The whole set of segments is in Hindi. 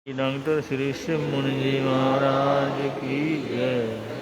डॉक्टर श्री शिव मुनि जी महाराज की जय।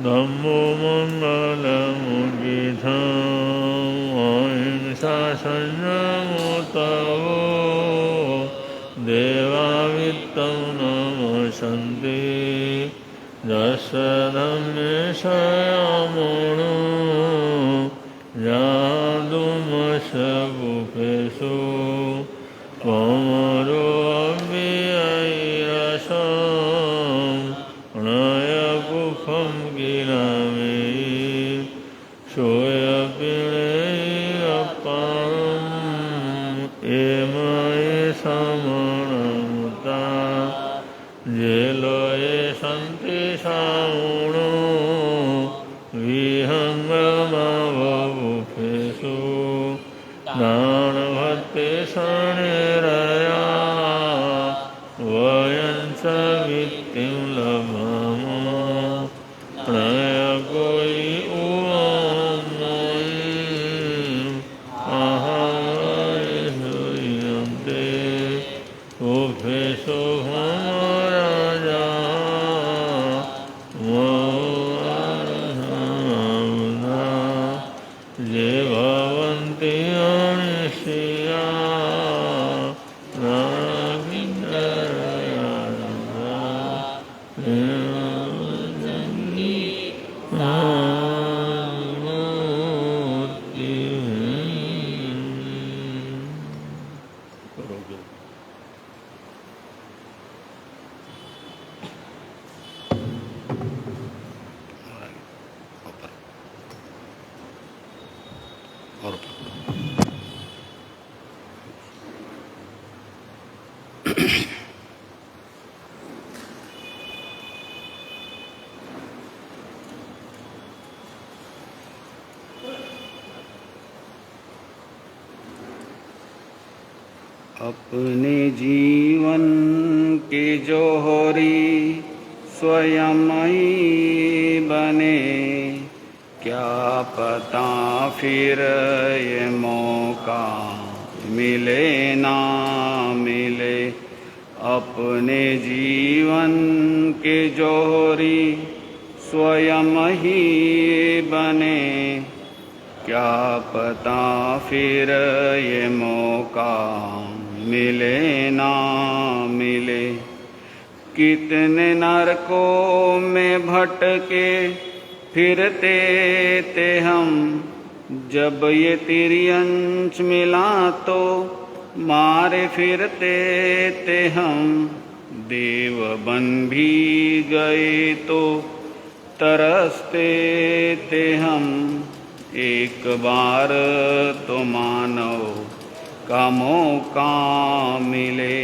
धम्मो मंगलमुदितम् अहिंसा संयमोत्तमो देवावित्तं नमस्सन्ति यस्य धम्मे संयमो यादुमस्य भूपेषु त्वमरो अव्ययैरसं प्रणयगुफं गिरामि सोऽयपिणैरपारम् एमये समणमुता जेलये सन्ति सावणो विहङ्गमवभूपेषु दानभक्ते शरणैरया वयं च वित्तिं लभामः प्रणयकोयि उवामयि अहमयन्ते भूपेषु भमराजा ये भवन्ति अनिश्चिया अपने जीवन के जोहरी स्वयं ही बने, क्या पता फिर ये मौका मिले ना मिले। अपने जीवन के जोहरी स्वयं ही बने, क्या पता फिर ये मौका मिले ना मिले। कितने नरकों में भटके फिरते थे हम, जब ये तिर्यंच मिला तो मारे फिरते थे हम। देव बन भी गए तो तरसते थे हम, एक बार तो मानव का मौका मिले।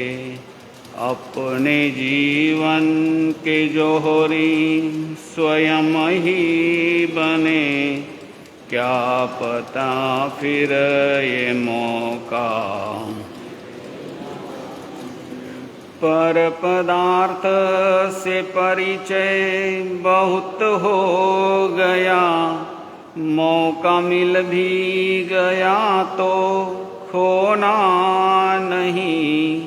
अपने जीवन के जोहरी स्वयं ही बने, क्या पता फिर ये मौका। पर पदार्थ से परिचय बहुत हो गया, मौका मिल भी गया तो खोना नहीं।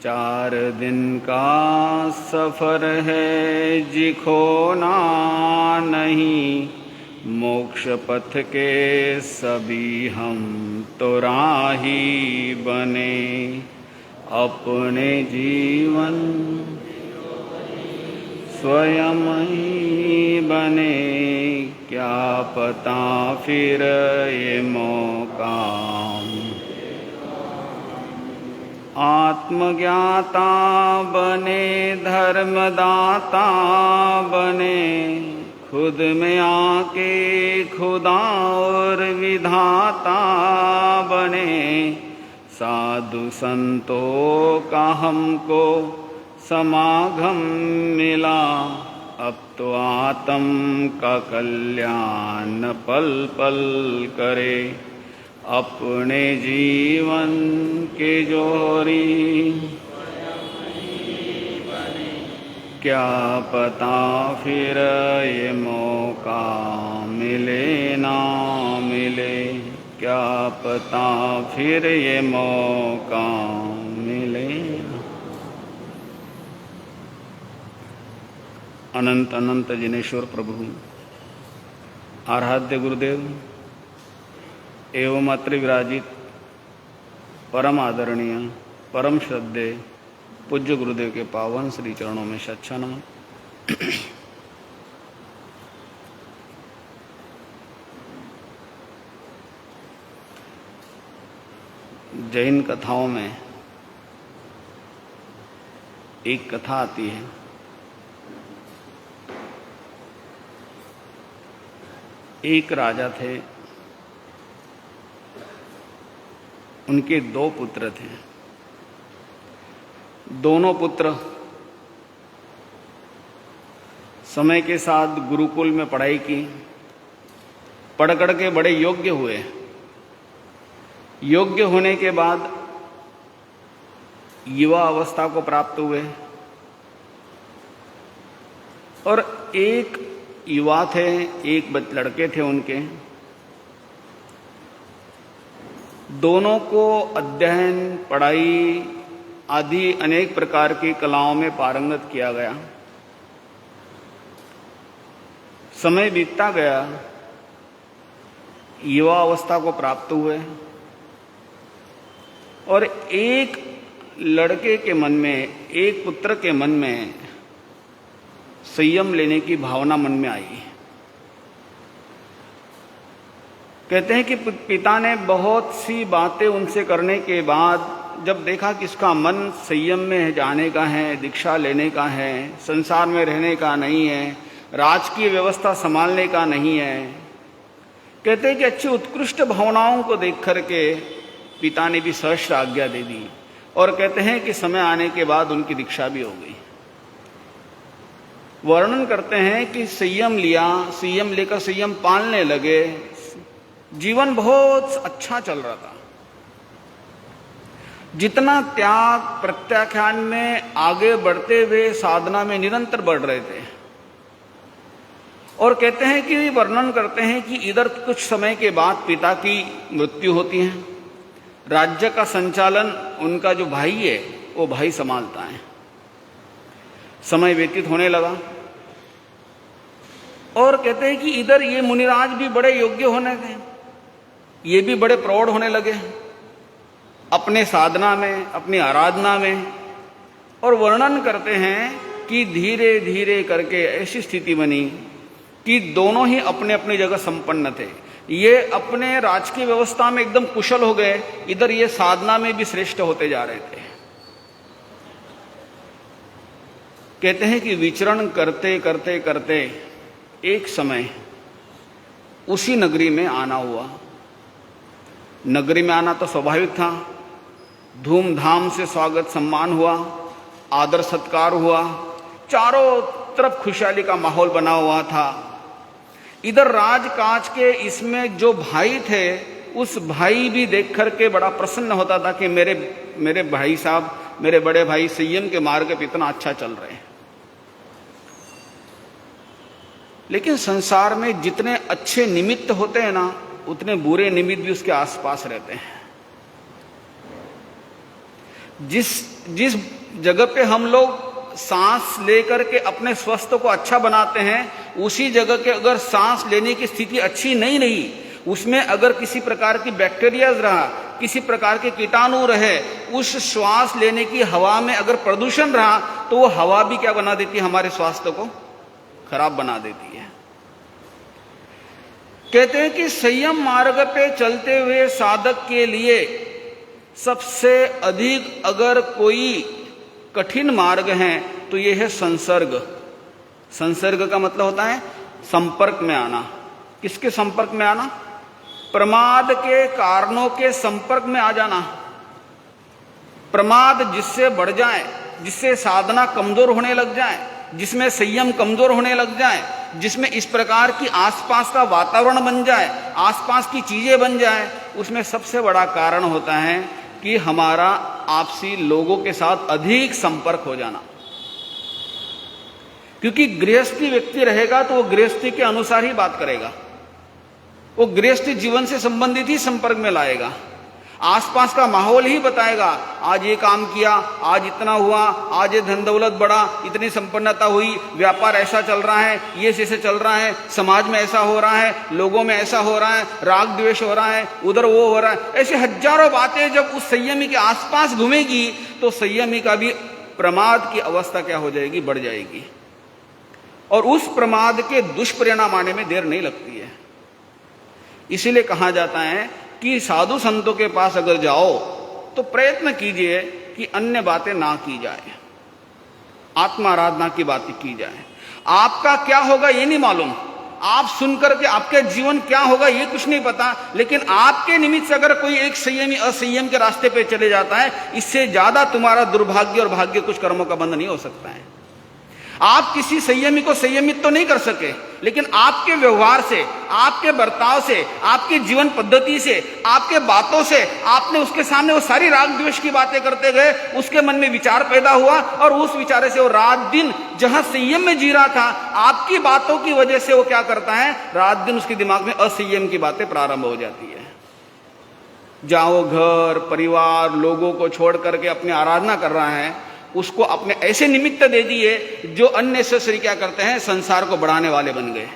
4 दिन का सफर है जिखोना नहीं, मोक्ष पथ के सभी हम तो राही बने। अपने जीवन स्वयं ही बने, क्या पता फिर ये मौका। आत्मज्ञाता बने, धर्मदाता बने, खुद में आके खुदा और विधाता बने। साधु संतों का हमको समागम मिला, अब तो आत्म का कल्याण पल पल करे। अपने जीवन के जोरी क्या पता फिर ये मौका मिले ना मिले, क्या पता फिर ये मौका मिले। अनंत अनंत जिनेश्वर प्रभु, आराध्य गुरुदेव एवं अत्र विराजित परम आदरणीय परम श्रद्धेय पूज्य गुरुदेव के पावन श्री चरणों में सच्चा नमन। जैन कथाओं में एक कथा आती है, एक राजा थे, उनके 2 पुत्र थे। दोनों पुत्र समय के साथ गुरुकुल में पढ़ाई की, पढ़ कर के बड़े योग्य हुए। योग्य होने के बाद युवा अवस्था को प्राप्त हुए और एक युवा थे, एक लड़के थे उनके। दोनों को अध्ययन, पढ़ाई आदि अनेक प्रकार की कलाओं में पारंगत किया गया। समय बीतता गया, युवा अवस्था को प्राप्त हुए और एक लड़के के मन में, एक पुत्र के मन में संयम लेने की भावना मन में आई। कहते हैं कि पिता ने बहुत सी बातें उनसे करने के बाद जब देखा कि इसका मन संयम में जाने का है, दीक्षा लेने का है, संसार में रहने का नहीं है, राजकीय व्यवस्था संभालने का नहीं है, कहते हैं कि अच्छी उत्कृष्ट भावनाओं को देख करके पिता ने भी सहर्ष आज्ञा दे दी और कहते हैं कि समय आने के बाद उनकी दीक्षा भी हो गई। वर्णन करते हैं कि संयम लिया, संयम लेकर संयम पालने लगे, जीवन बहुत अच्छा चल रहा था। जितना त्याग प्रत्याख्यान में आगे बढ़ते हुए साधना में निरंतर बढ़ रहे थे। और कहते हैं कि वर्णन करते हैं कि इधर कुछ समय के बाद पिता की मृत्यु होती है। राज्य का संचालन उनका जो भाई है वो भाई संभालता है। समय व्यतीत होने लगा और कहते हैं कि इधर ये मुनिराज भी बड़े योग्य होने थे, ये भी बड़े प्रौढ़ होने लगे अपने साधना में, अपनी आराधना में। और वर्णन करते हैं कि धीरे धीरे करके ऐसी स्थिति बनी कि दोनों ही अपने अपनी जगह संपन्न थे। ये अपने राजकीय व्यवस्था में एकदम कुशल हो गए, इधर ये साधना में भी श्रेष्ठ होते जा रहे थे। कहते हैं कि विचरण करते करते करते एक समय उसी नगरी में आना हुआ। नगरी में आना तो स्वाभाविक था, धूमधाम से स्वागत सम्मान हुआ, आदर सत्कार हुआ, चारों तरफ खुशहाली का माहौल बना हुआ था। इधर राजकाज के इसमें जो भाई थे उस भाई भी देख करके बड़ा प्रसन्न होता था कि मेरे भाई साहब, मेरे बड़े भाई संयम के मार्ग पे इतना अच्छा चल रहे हैं। लेकिन संसार में जितने अच्छे निमित्त होते हैं ना, उतने बुरे निमित्त भी उसके आसपास रहते हैं। जिस जिस जगह पे हम लोग सांस लेकर के अपने स्वास्थ्य को अच्छा बनाते हैं, उसी जगह के अगर सांस लेने की स्थिति अच्छी नहीं रही, उसमें अगर किसी प्रकार की बैक्टीरिया रहा, किसी प्रकार के कीटाणु रहे, उस श्वास लेने की हवा में अगर प्रदूषण रहा, तो वो हवा भी क्या बना देती है, हमारे स्वास्थ्य को खराब बना देती है। कहते हैं कि संयम मार्ग पे चलते हुए साधक के लिए सबसे अधिक अगर कोई कठिन मार्ग है तो यह है संसर्ग। संसर्ग का मतलब होता है संपर्क में आना। किसके संपर्क में आना? प्रमाद के कारणों के संपर्क में आ जाना। प्रमाद जिससे बढ़ जाए, जिससे साधना कमजोर होने लग जाए, जिसमें संयम कमजोर होने लग जाए, जिसमें इस प्रकार की आसपास का वातावरण बन जाए, आसपास की चीजें बन जाए, उसमें सबसे बड़ा कारण होता है कि हमारा आपसी लोगों के साथ अधिक संपर्क हो जाना। क्योंकि गृहस्थी व्यक्ति रहेगा तो वो गृहस्थी के अनुसार ही बात करेगा, वो गृहस्थी जीवन से संबंधित ही संपर्क में लाएगा। आसपास का माहौल ही बताएगा, आज ये काम किया, आज इतना हुआ, आज ये धन दौलत बढ़ा, इतनी संपन्नता हुई, व्यापार ऐसा चल रहा है, ये जैसे चल रहा है, समाज में ऐसा हो रहा है, लोगों में ऐसा हो रहा है, राग द्वेष हो रहा है, उधर वो हो रहा है। ऐसे हजारों बातें जब उस संयमी के आसपास घूमेगी तो संयमी का भी प्रमाद की अवस्था क्या हो जाएगी, बढ़ जाएगी। और उस प्रमाद के दुष्परिणाम आने में देर नहीं लगती है। इसीलिए कहा जाता है कि साधु संतों के पास अगर जाओ तो प्रयत्न कीजिए कि अन्य बातें ना की जाए, आत्माराधना की बातें की जाए। आपका क्या होगा ये नहीं मालूम, आप सुनकर के आपके जीवन क्या होगा ये कुछ नहीं पता, लेकिन आपके निमित्त से अगर कोई एक संयमी असंयम के रास्ते पे चले जाता है, इससे ज्यादा तुम्हारा दुर्भाग्य और भाग्य कुछ कर्मों का बंध नहीं हो सकता है। आप किसी संयमी को संयमित तो नहीं कर सके, लेकिन आपके व्यवहार से, आपके बर्ताव से, आपकी जीवन पद्धति से, आपके बातों से आपने उसके सामने वो सारी राग द्वेष की बातें करते गए, उसके मन में विचार पैदा हुआ और उस विचार से वो रात दिन जहां संयम में जी रहा था, आपकी बातों की वजह से वो क्या करता है, रात दिन उसके दिमाग में असंयम की बातें प्रारंभ हो जाती है। जहां वो घर परिवार लोगों को छोड़ करके अपनी आराधना कर रहा है, उसको अपने ऐसे निमित्त दे दिए जो अननेसेसरी क्या करते हैं, संसार को बढ़ाने वाले बन गए।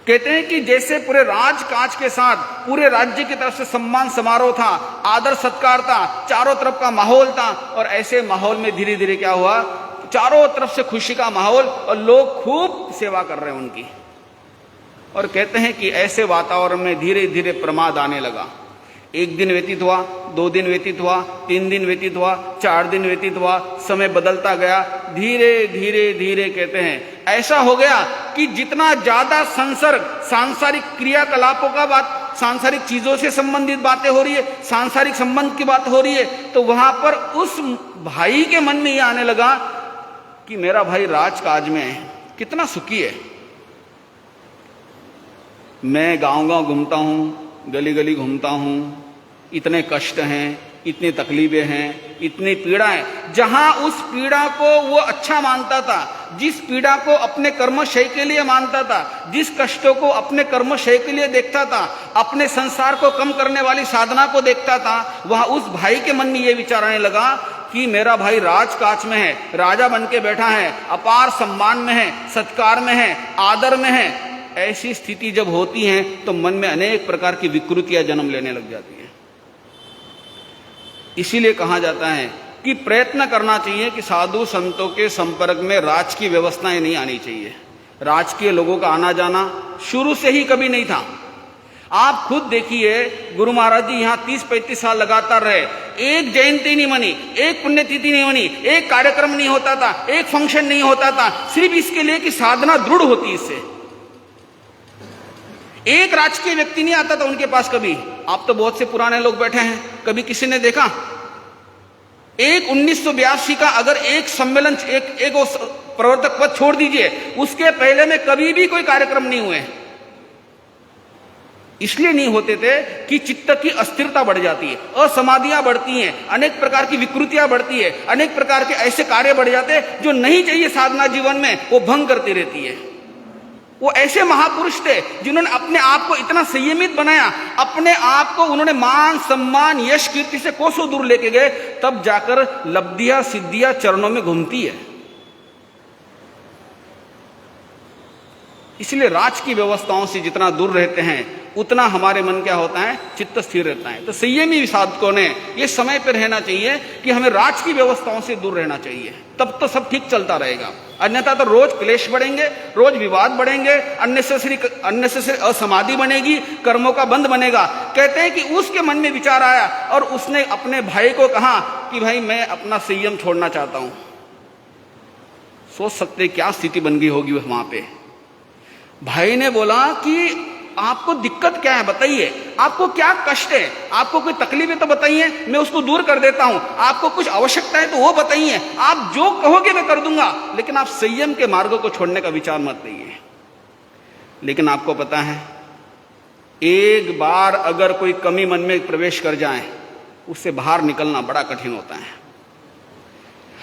कहते हैं कि जैसे पूरे राजकाज के साथ पूरे राज्य की तरफ से सम्मान समारोह था, आदर सत्कार था, चारों तरफ का माहौल था, और ऐसे माहौल में धीरे धीरे क्या हुआ, चारों तरफ से खुशी का माहौल और लोग खूब सेवा कर रहे हैं उनकी। और कहते हैं कि ऐसे वातावरण में धीरे धीरे प्रमाद आने लगा। एक दिन व्यतीत हुआ, 2 दिन व्यतीत हुआ, 3 दिन व्यतीत हुआ, 4 दिन व्यतीत हुआ, समय बदलता गया। धीरे धीरे धीरे कहते हैं ऐसा हो गया कि जितना ज्यादा संसर्ग, सांसारिक क्रियाकलापों का बात, सांसारिक चीजों से संबंधित बातें हो रही है, सांसारिक संबंध की बात हो रही है, तो वहां पर उस भाई के मन में यह आने लगा कि मेरा भाई राजकाज में है, कितना सुखी है। मैं गांव गांव घूमता हूं, गली गली घूमता हूं, इतने कष्ट हैं, इतनी तकलीफें हैं, इतनी पीड़ा है। जहां उस पीड़ा को वो अच्छा मानता था, जिस पीड़ा को अपने कर्मशय के लिए मानता था, जिस कष्टों को अपने कर्मशय के लिए देखता था, अपने संसार को कम करने वाली साधना को देखता था, वहां उस भाई के मन में ये विचार आने लगा कि मेरा भाई राजकाज में है, राजा बन के बैठा है, अपार सम्मान में है, सत्कार में है, आदर में है। ऐसी स्थिति जब होती है तो मन में अनेक प्रकार की विकृतियां जन्म लेने लग जाती है। इसीलिए कहा जाता है कि प्रयत्न करना चाहिए कि साधु संतों के संपर्क में राज की व्यवस्थाएं नहीं आनी चाहिए। राजकीय लोगों का आना जाना शुरू से ही कभी नहीं था। आप खुद देखिए, गुरु महाराज जी यहाँ 30-35 साल लगातार रहे, एक जयंती नहीं मनी, एक पुण्यतिथि नहीं मनी, एक कार्यक्रम नहीं होता था, एक फंक्शन नहीं होता था, सिर्फ इसके लिए कि साधना दृढ़ होती। इससे एक राजकीय व्यक्ति नहीं आता था उनके पास कभी। आप तो बहुत से पुराने लोग बैठे हैं, कभी किसी ने देखा? एक 1982 का अगर एक सम्मेलन, एक प्रवर्तक पद छोड़ दीजिए, उसके पहले में कभी भी कोई कार्यक्रम नहीं हुए। इसलिए नहीं होते थे कि चित्त की अस्थिरता बढ़ जाती है, असमाधियां बढ़ती हैं, अनेक प्रकार की विकृतियां बढ़ती है, अनेक प्रकार के ऐसे कार्य बढ़ जाते हैं जो नहीं चाहिए साधना जीवन में, वो भंग करती रहती है। वो ऐसे महापुरुष थे जिन्होंने अपने आप को इतना संयमित बनाया, अपने आप को उन्होंने मान सम्मान यश कीर्ति से कोसों दूर लेके गए, तब जाकर लब्धियां सिद्धियां चरणों में घूमती है। इसलिए राज की व्यवस्थाओं से जितना दूर रहते हैं उतना हमारे मन क्या होता है, चित्त स्थिर रहता है। तो संयमी साधकों ने ये समय पर रहना चाहिए कि हमें राज की व्यवस्थाओं से दूर रहना चाहिए, तब तो सब ठीक चलता रहेगा। अन्यथा तो रोज क्लेश बढ़ेंगे, रोज विवाद बढ़ेंगे, अननेसेसरी असमाधि बनेगी, कर्मों का बंध बनेगा। कहते हैं कि उसके मन में विचार आया और उसने अपने भाई को कहा कि भाई मैं अपना संयम छोड़ना चाहता हूं। सोच सकते क्या स्थिति बन गई होगी वहां पे। भाई ने बोला कि आपको दिक्कत क्या है बताइए, आपको क्या कष्ट है, आपको कोई तकलीफ है तो बताइए, मैं उसको दूर कर देता हूं। आपको कुछ आवश्यकता है तो वो बताइए, आप जो कहोगे मैं कर दूंगा, लेकिन आप संयम के मार्गों को छोड़ने का विचार मत करिए। लेकिन आपको पता है, एक बार अगर कोई कमी मन में प्रवेश कर जाए, उससे बाहर निकलना बड़ा कठिन होता है।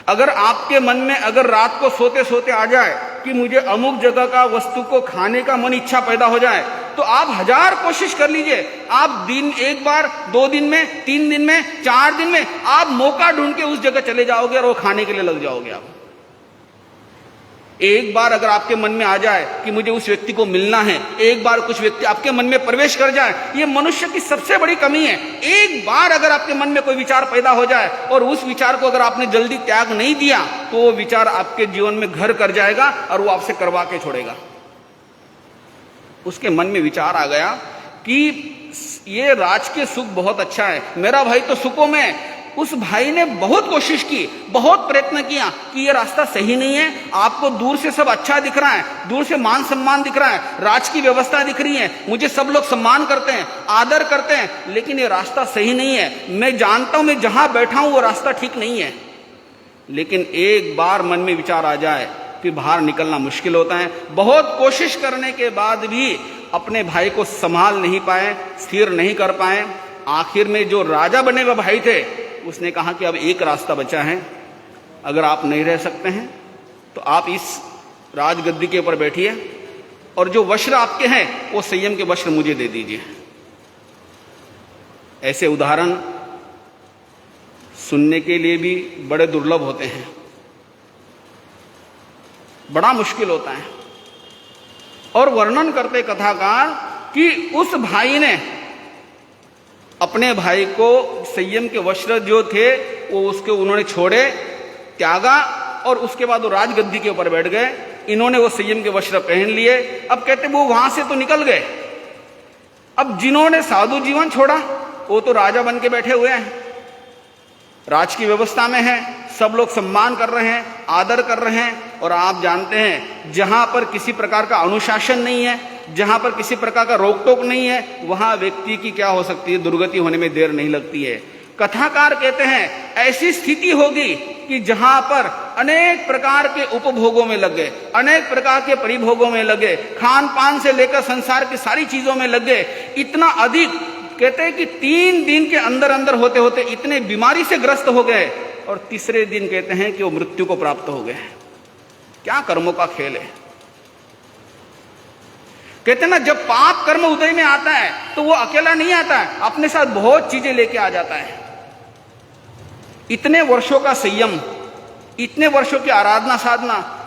अगर आपके मन में अगर रात को सोते सोते आ जाए कि मुझे अमुक जगह का वस्तु को खाने का मन इच्छा पैदा हो जाए, तो आप 1000 कोशिश कर लीजिए, आप दिन एक बार, 2 दिन में, 3 दिन में, 4 दिन में आप मौका ढूंढ के उस जगह चले जाओगे और वो खाने के लिए लग जाओगे आप। एक बार अगर आपके मन में आ जाए कि मुझे उस व्यक्ति को मिलना है, एक बार कुछ व्यक्ति आपके मन में प्रवेश कर जाए, ये मनुष्य की सबसे बड़ी कमी है। एक बार अगर आपके मन में कोई विचार पैदा हो जाए और उस विचार को अगर आपने जल्दी त्याग नहीं दिया, तो वो विचार आपके जीवन में घर कर जाएगा और वो आपसे करवा के छोड़ेगा। उसके मन में विचार आ गया कि ये राज के सुख बहुत अच्छा है, मेरा भाई तो सुखों में है। उस भाई ने बहुत कोशिश की, बहुत प्रयत्न किया कि ये रास्ता सही नहीं है, आपको दूर से सब अच्छा दिख रहा है, दूर से मान सम्मान दिख रहा है, राज की व्यवस्था दिख रही है, मुझे सब लोग सम्मान करते हैं, आदर करते हैं, लेकिन ये रास्ता सही नहीं है। मैं जानता हूं मैं जहां बैठा हूं वो रास्ता ठीक नहीं है। लेकिन एक बार मन में विचार आ जाए फिर बाहर निकलना मुश्किल होता है। बहुत कोशिश करने के बाद भी अपने भाई को संभाल नहीं पाए, स्थिर नहीं कर पाए। आखिर में जो राजा बने हुए भाई थे, उसने कहा कि अब एक रास्ता बचा है, अगर आप नहीं रह सकते हैं तो आप इस राजगद्दी के ऊपर बैठिए और जो वस्त्र आपके हैं वो संयम के वस्त्र मुझे दे दीजिए। ऐसे उदाहरण सुनने के लिए भी बड़े दुर्लभ होते हैं, बड़ा मुश्किल होता है। और वर्णन करते कथाकार कि उस भाई ने अपने भाई को संयम के वस्त्र जो थे वो उसके उन्होंने छोड़े, त्यागा और उसके बाद वो राजगद्दी के ऊपर बैठ गए। इन्होंने वो संयम के वस्त्र पहन लिए। अब कहते वो वहां से तो निकल गए, अब जिन्होंने साधु जीवन छोड़ा वो तो राजा बन के बैठे हुए हैं, राज की व्यवस्था में है, सब लोग सम्मान कर रहे हैं, आदर कर रहे हैं। और आप जानते हैं जहां पर किसी प्रकार का अनुशासन नहीं है, जहां पर किसी प्रकार का रोक टोक नहीं है, वहां व्यक्ति की क्या हो सकती है, दुर्गति होने में देर नहीं लगती है। कथाकार कहते हैं ऐसी स्थिति होगी कि जहां पर अनेक प्रकार के उपभोगों में लगे, अनेक प्रकार के परिभोगों में लगे, खान पान से लेकर संसार की सारी चीजों में लगे, इतना अधिक कहते हैं कि 3 दिन के अंदर अंदर होते होते इतने बीमारी से ग्रस्त हो गए और तीसरे दिन कहते हैं कि वो मृत्यु को प्राप्त हो गए। क्या कर्मों का खेल है। कहते ना जब पाप कर्म उदय में आता है तो वो अकेला नहीं आता है, अपने साथ बहुत चीजें लेके आ जाता है। इतने वर्षों का संयम, इतने वर्षों की आराधना साधना,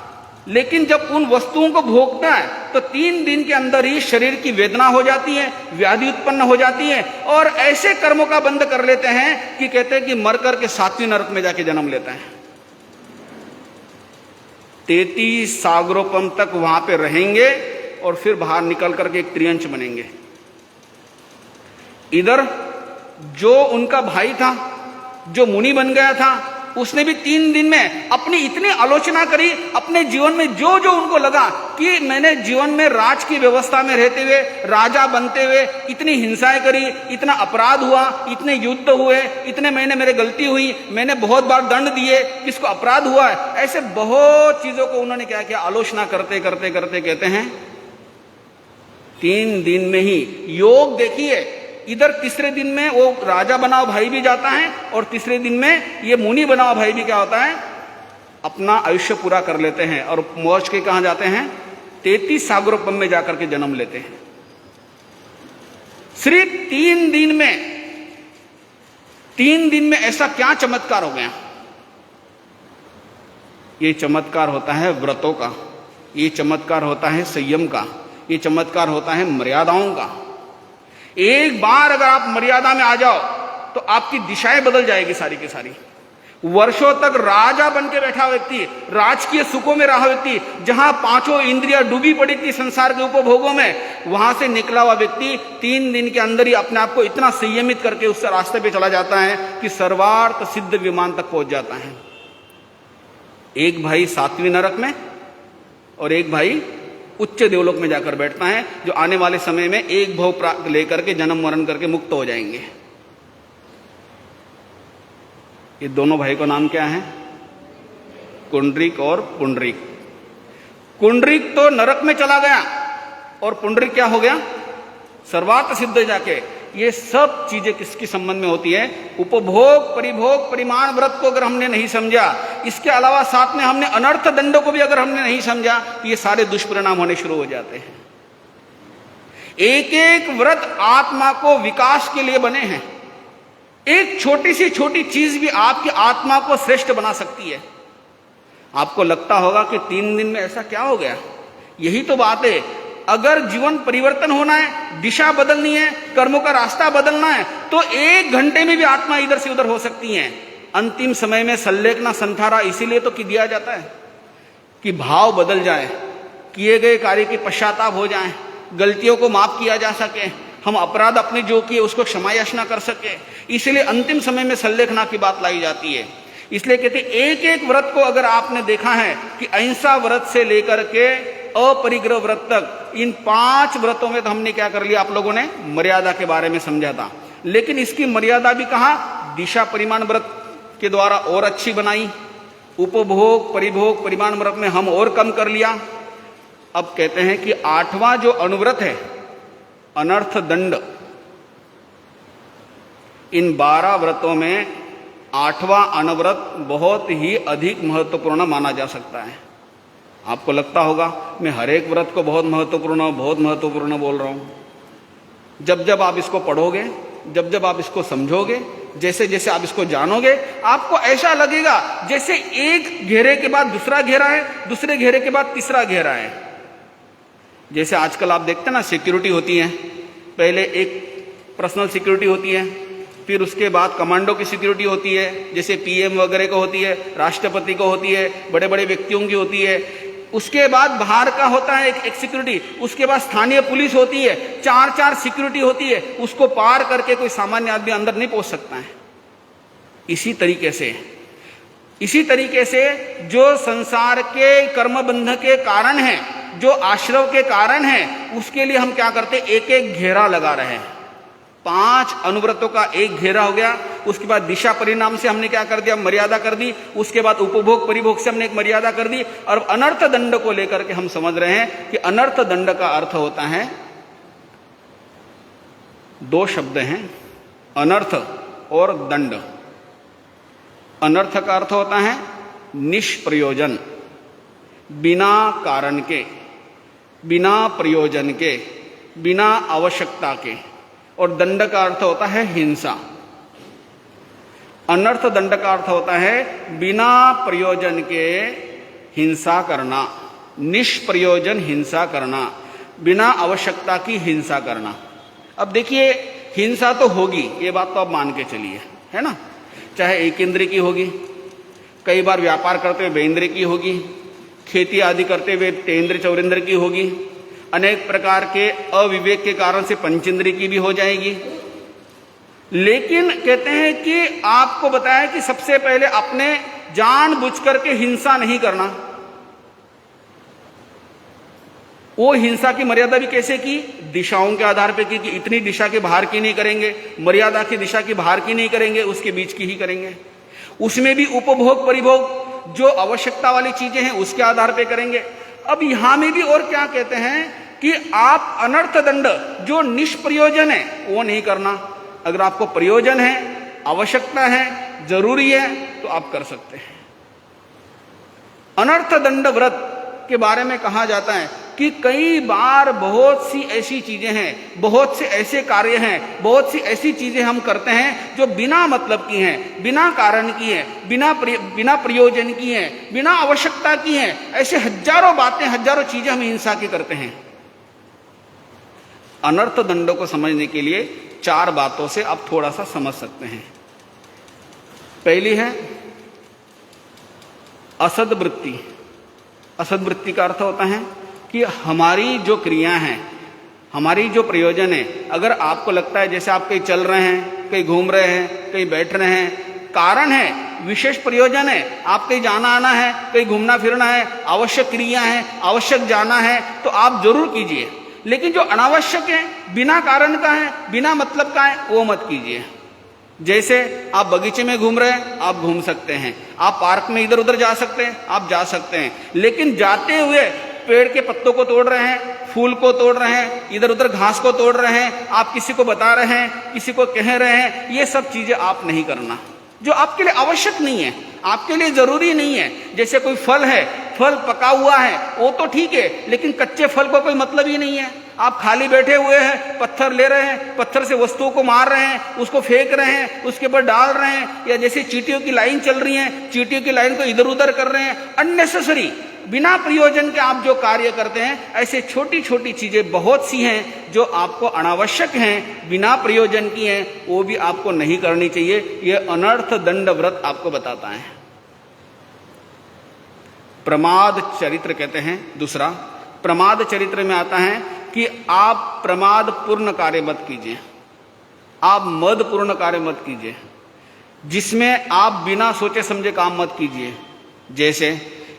लेकिन जब उन वस्तुओं को भोगता है तो 3 दिन के अंदर ही शरीर की वेदना हो जाती है, व्याधि उत्पन्न हो जाती है और ऐसे कर्मों का बंध कर लेते हैं कि कहते हैं कि मर करके 7वीं नरक में जाके जन्म लेता है। 33 सागरोपम तक वहां पे रहेंगे और फिर बाहर निकल करके एक त्रियंच बनेंगे। इधर जो उनका भाई था, जो मुनि बन गया था, उसने भी 3 दिन में अपनी इतनी आलोचना करी, अपने जीवन में जो जो उनको लगा कि मैंने जीवन में राज की व्यवस्था में रहते हुए, राजा बनते हुए इतनी हिंसाएं करी, इतना अपराध हुआ, इतने युद्ध हुए, इतने मेरे गलती हुई, मैंने बहुत बार दंड दिए, किसको अपराध हुआ है, ऐसे बहुत चीजों को उन्होंने क्या किया, आलोचना करते करते करते कहते हैं 3 दिन में ही योग देखिए। इधर तीसरे दिन में वो राजा बना हुआ भाई भी जाता है और तीसरे दिन में ये मुनि बना हुआ भाई भी क्या होता है, अपना आयुष्य पूरा कर लेते हैं और मौज के कहां जाते हैं, 33 सागरोपम में जाकर के जन्म लेते हैं। सिर्फ 3 दिन में ऐसा क्या चमत्कार हो गया? ये चमत्कार होता है व्रतों का, ये चमत्कार होता है संयम का, ये चमत्कार होता है मर्यादाओं का। एक बार अगर आप मर्यादा में आ जाओ तो आपकी दिशाएं बदल जाएगी सारी की सारी। वर्षों तक राजा बन के बैठा व्यक्ति, राजकीय सुखों में रहा व्यक्ति, जहां 5 इंद्रियां डूबी पड़ी थी संसार के उपभोगों में, वहां से निकला हुआ व्यक्ति 3 दिन के अंदर ही अपने आप को इतना संयमित करके उस रास्ते पे चला जाता है कि सर्वार्थ सिद्ध विमान तक पहुंच जाता है। एक भाई 7वीं नरक में और एक भाई उच्च देवलोक में जाकर बैठता है, जो आने वाले समय में एक भव प्राप्त लेकर के जन्म मरण करके मुक्त हो जाएंगे। ये दोनों भाई का नाम क्या है? कुंडरिक और पुंडरिक। कुंडरिक तो नरक में चला गया और पुंडरिक क्या हो गया? सर्वार्थ सिद्ध जाके। ये सब चीजें किसके संबंध में होती है? उपभोग परिभोग परिमाण व्रत को अगर हमने नहीं समझा, इसके अलावा साथ में हमने अनर्थ दंडों को भी अगर हमने नहीं समझा, तो ये सारे दुष्परिणाम होने शुरू हो जाते हैं। एक एक व्रत आत्मा को विकास के लिए बने हैं। एक छोटी सी छोटी चीज भी आपकी आत्मा को श्रेष्ठ बना सकती है। आपको लगता होगा कि 3 दिन में ऐसा क्या हो गया? यही तो बात है। अगर जीवन परिवर्तन होना है, दिशा बदलनी है, कर्मों का रास्ता बदलना है, तो 1 घंटे में भी आत्मा इधर से उधर हो सकती है। अंतिम समय में सल्लेखना संथारा इसीलिए तो दिया जाता है कि भाव बदल जाए, किए गए कार्य की पश्चाताप हो जाए, गलतियों को माफ किया जा सके, हम अपराध अपने जो किए उसको क्षमा याचना कर सके। इसलिए अंतिम समय में सल्लेखना की बात लाई जाती है। इसलिए कहते एक एक व्रत को अगर आपने देखा है कि अहिंसा व्रत से लेकर के अपरिग्रह व्रत तक, इन 5 व्रतों में तो हमने क्या कर लिया? आप लोगों ने मर्यादा के बारे में समझा था, लेकिन इसकी मर्यादा भी कहां? दिशा परिमाण व्रत के द्वारा और अच्छी बनाई। उपभोग परिभोग परिमाण व्रत में हम और कम कर लिया। अब कहते हैं कि 8वां जो अनुव्रत है, अनर्थ दंड, इन 12 व्रतों में 8वां अनुव्रत बहुत ही अधिक महत्वपूर्ण माना जा सकता है। आपको लगता होगा मैं हर एक व्रत को बहुत महत्वपूर्ण बोल रहा हूं। जब जब आप इसको पढ़ोगे, जब जब आप इसको समझोगे, जैसे जैसे आप इसको जानोगे, आपको ऐसा लगेगा जैसे एक घेरे के बाद दूसरा घेरा है, दूसरे घेरे के बाद तीसरा घेरा है। जैसे आजकल आप देखते हैं ना, सिक्योरिटी होती है, पहले एक पर्सनल सिक्योरिटी होती है, फिर उसके बाद कमांडो की सिक्योरिटी होती है, जैसे पीएम वगैरह को होती है, राष्ट्रपति को होती है, बड़े बड़े व्यक्तियों की होती है। उसके बाद बाहर का होता है एक सिक्योरिटी, उसके बाद स्थानीय पुलिस होती है, 4 सिक्योरिटी होती है। उसको पार करके कोई सामान्य आदमी अंदर नहीं पहुंच सकता है। इसी तरीके से जो संसार के कर्म बंध के कारण है, जो आश्रव के कारण है, उसके लिए हम क्या करते? एक एक घेरा लगा रहे हैं। 5 अनुव्रतों का एक घेरा हो गया। उसके बाद दिशा परिणाम से हमने क्या कर दिया? मर्यादा कर दी। उसके बाद उपभोग परिभोग से हमने एक मर्यादा कर दी। और अनर्थ दंड को लेकर के हम समझ रहे हैं कि अनर्थ दंड का अर्थ होता है, 2 शब्द हैं, अनर्थ और दंड। अनर्थ का अर्थ होता है निष्प्रयोजन, बिना कारण के, बिना प्रयोजन के, बिना आवश्यकता के। और दंड का अर्थ होता है हिंसा। अनर्थ दंड का अर्थ होता है बिना प्रयोजन के हिंसा करना, निष्प्रयोजन हिंसा करना, बिना आवश्यकता की हिंसा करना। अब देखिए, हिंसा तो होगी, ये बात तो आप मान के चलिए, है ना? चाहे एक इंद्रिय की होगी, कई बार व्यापार करते हुए बेइंद्रिय की होगी, खेती आदि करते हुए तेंद्र चौरेंद्र की होगी, अनेक प्रकार के अविवेक के कारण से पंचेंद्रिय की भी हो जाएगी। लेकिन कहते हैं कि आपको बताया कि सबसे पहले अपने जानबूझ करके हिंसा नहीं करना। वो हिंसा की मर्यादा भी कैसे की? दिशाओं के आधार पर की कि इतनी दिशा के बाहर की नहीं करेंगे, मर्यादा की दिशा की बाहर की नहीं करेंगे, उसके बीच की ही करेंगे। उसमें भी उपभोग परिभोग जो आवश्यकता वाली चीजें हैं उसके आधार पर करेंगे। अब यहां में भी और क्या कहते हैं कि आप अनर्थ दंड जो निष्प्रयोजन है वो नहीं करना। अगर आपको प्रयोजन है, आवश्यकता है, जरूरी है, तो आप कर सकते हैं। अनर्थ दंड व्रत के बारे में कहा जाता है कि कई बार बहुत सी ऐसी चीजें हैं, बहुत से ऐसे कार्य हैं, बहुत सी ऐसी चीजें हम करते हैं जो बिना मतलब की हैं, बिना कारण की हैं, बिना प्रयोजन की हैं, बिना आवश्यकता की हैं। ऐसे हजारों बातें, हजारों चीजें हम हिंसा की करते हैं। अनर्थ दंडों को समझने के लिए 4 बातों से आप थोड़ा सा समझ सकते हैं। पहली है असद्वृत्ति। असद्वृत्ति का अर्थ होता है कि हमारी जो क्रिया हैं, हमारी जो प्रयोजन है, अगर आपको लगता है जैसे आप कहीं चल रहे हैं, कहीं घूम रहे हैं, कहीं बैठ रहे हैं, कारण है, विशेष प्रयोजन है, आप कहीं जाना आना है, कहीं घूमना फिरना है, आवश्यक क्रिया है, आवश्यक जाना है, तो आप जरूर कीजिए। लेकिन जो अनावश्यक है, बिना कारण का है, बिना मतलब का है, वो मत कीजिए। जैसे आप बगीचे में घूम रहे हैं, आप घूम सकते हैं, आप पार्क में इधर उधर जा सकते हैं, आप जा सकते हैं, लेकिन जाते हुए पेड़ के पत्तों को तोड़ रहे हैं, फूल को तोड़ रहे हैं, इधर उधर घास को तोड़ रहे हैं, आप किसी को बता रहे हैं, किसी को कह रहे हैं, ये सब चीजें आप नहीं करना, जो आपके लिए आवश्यक नहीं है, आपके लिए जरूरी नहीं है। जैसे कोई फल है, फल पका हुआ है, वो तो ठीक है, लेकिन कच्चे फल को कोई मतलब ही नहीं है। आप खाली बैठे हुए हैं, पत्थर ले रहे हैं, पत्थर से वस्तुओं को मार रहे हैं, उसको फेंक रहे हैं, उसके ऊपर डाल रहे हैं, या जैसे चींटियों की लाइन चल रही है, चींटियों की लाइन को इधर उधर कर रहे हैं, अननेसेसरी, बिना प्रयोजन के आप जो कार्य करते हैं, ऐसे छोटी छोटी चीजें बहुत सी हैं जो आपको अनावश्यक हैं, बिना प्रयोजन की हैं, वो भी आपको नहीं करनी चाहिए। यह अनर्थ दंड व्रत आपको बताता है। प्रमाद चरित्र कहते हैं। दूसरा, प्रमाद चरित्र में आता है कि आप प्रमाद पूर्ण कार्य मत कीजिए, आप मद पूर्ण कार्य मत कीजिए, जिसमें आप बिना सोचे समझे काम मत कीजिए। जैसे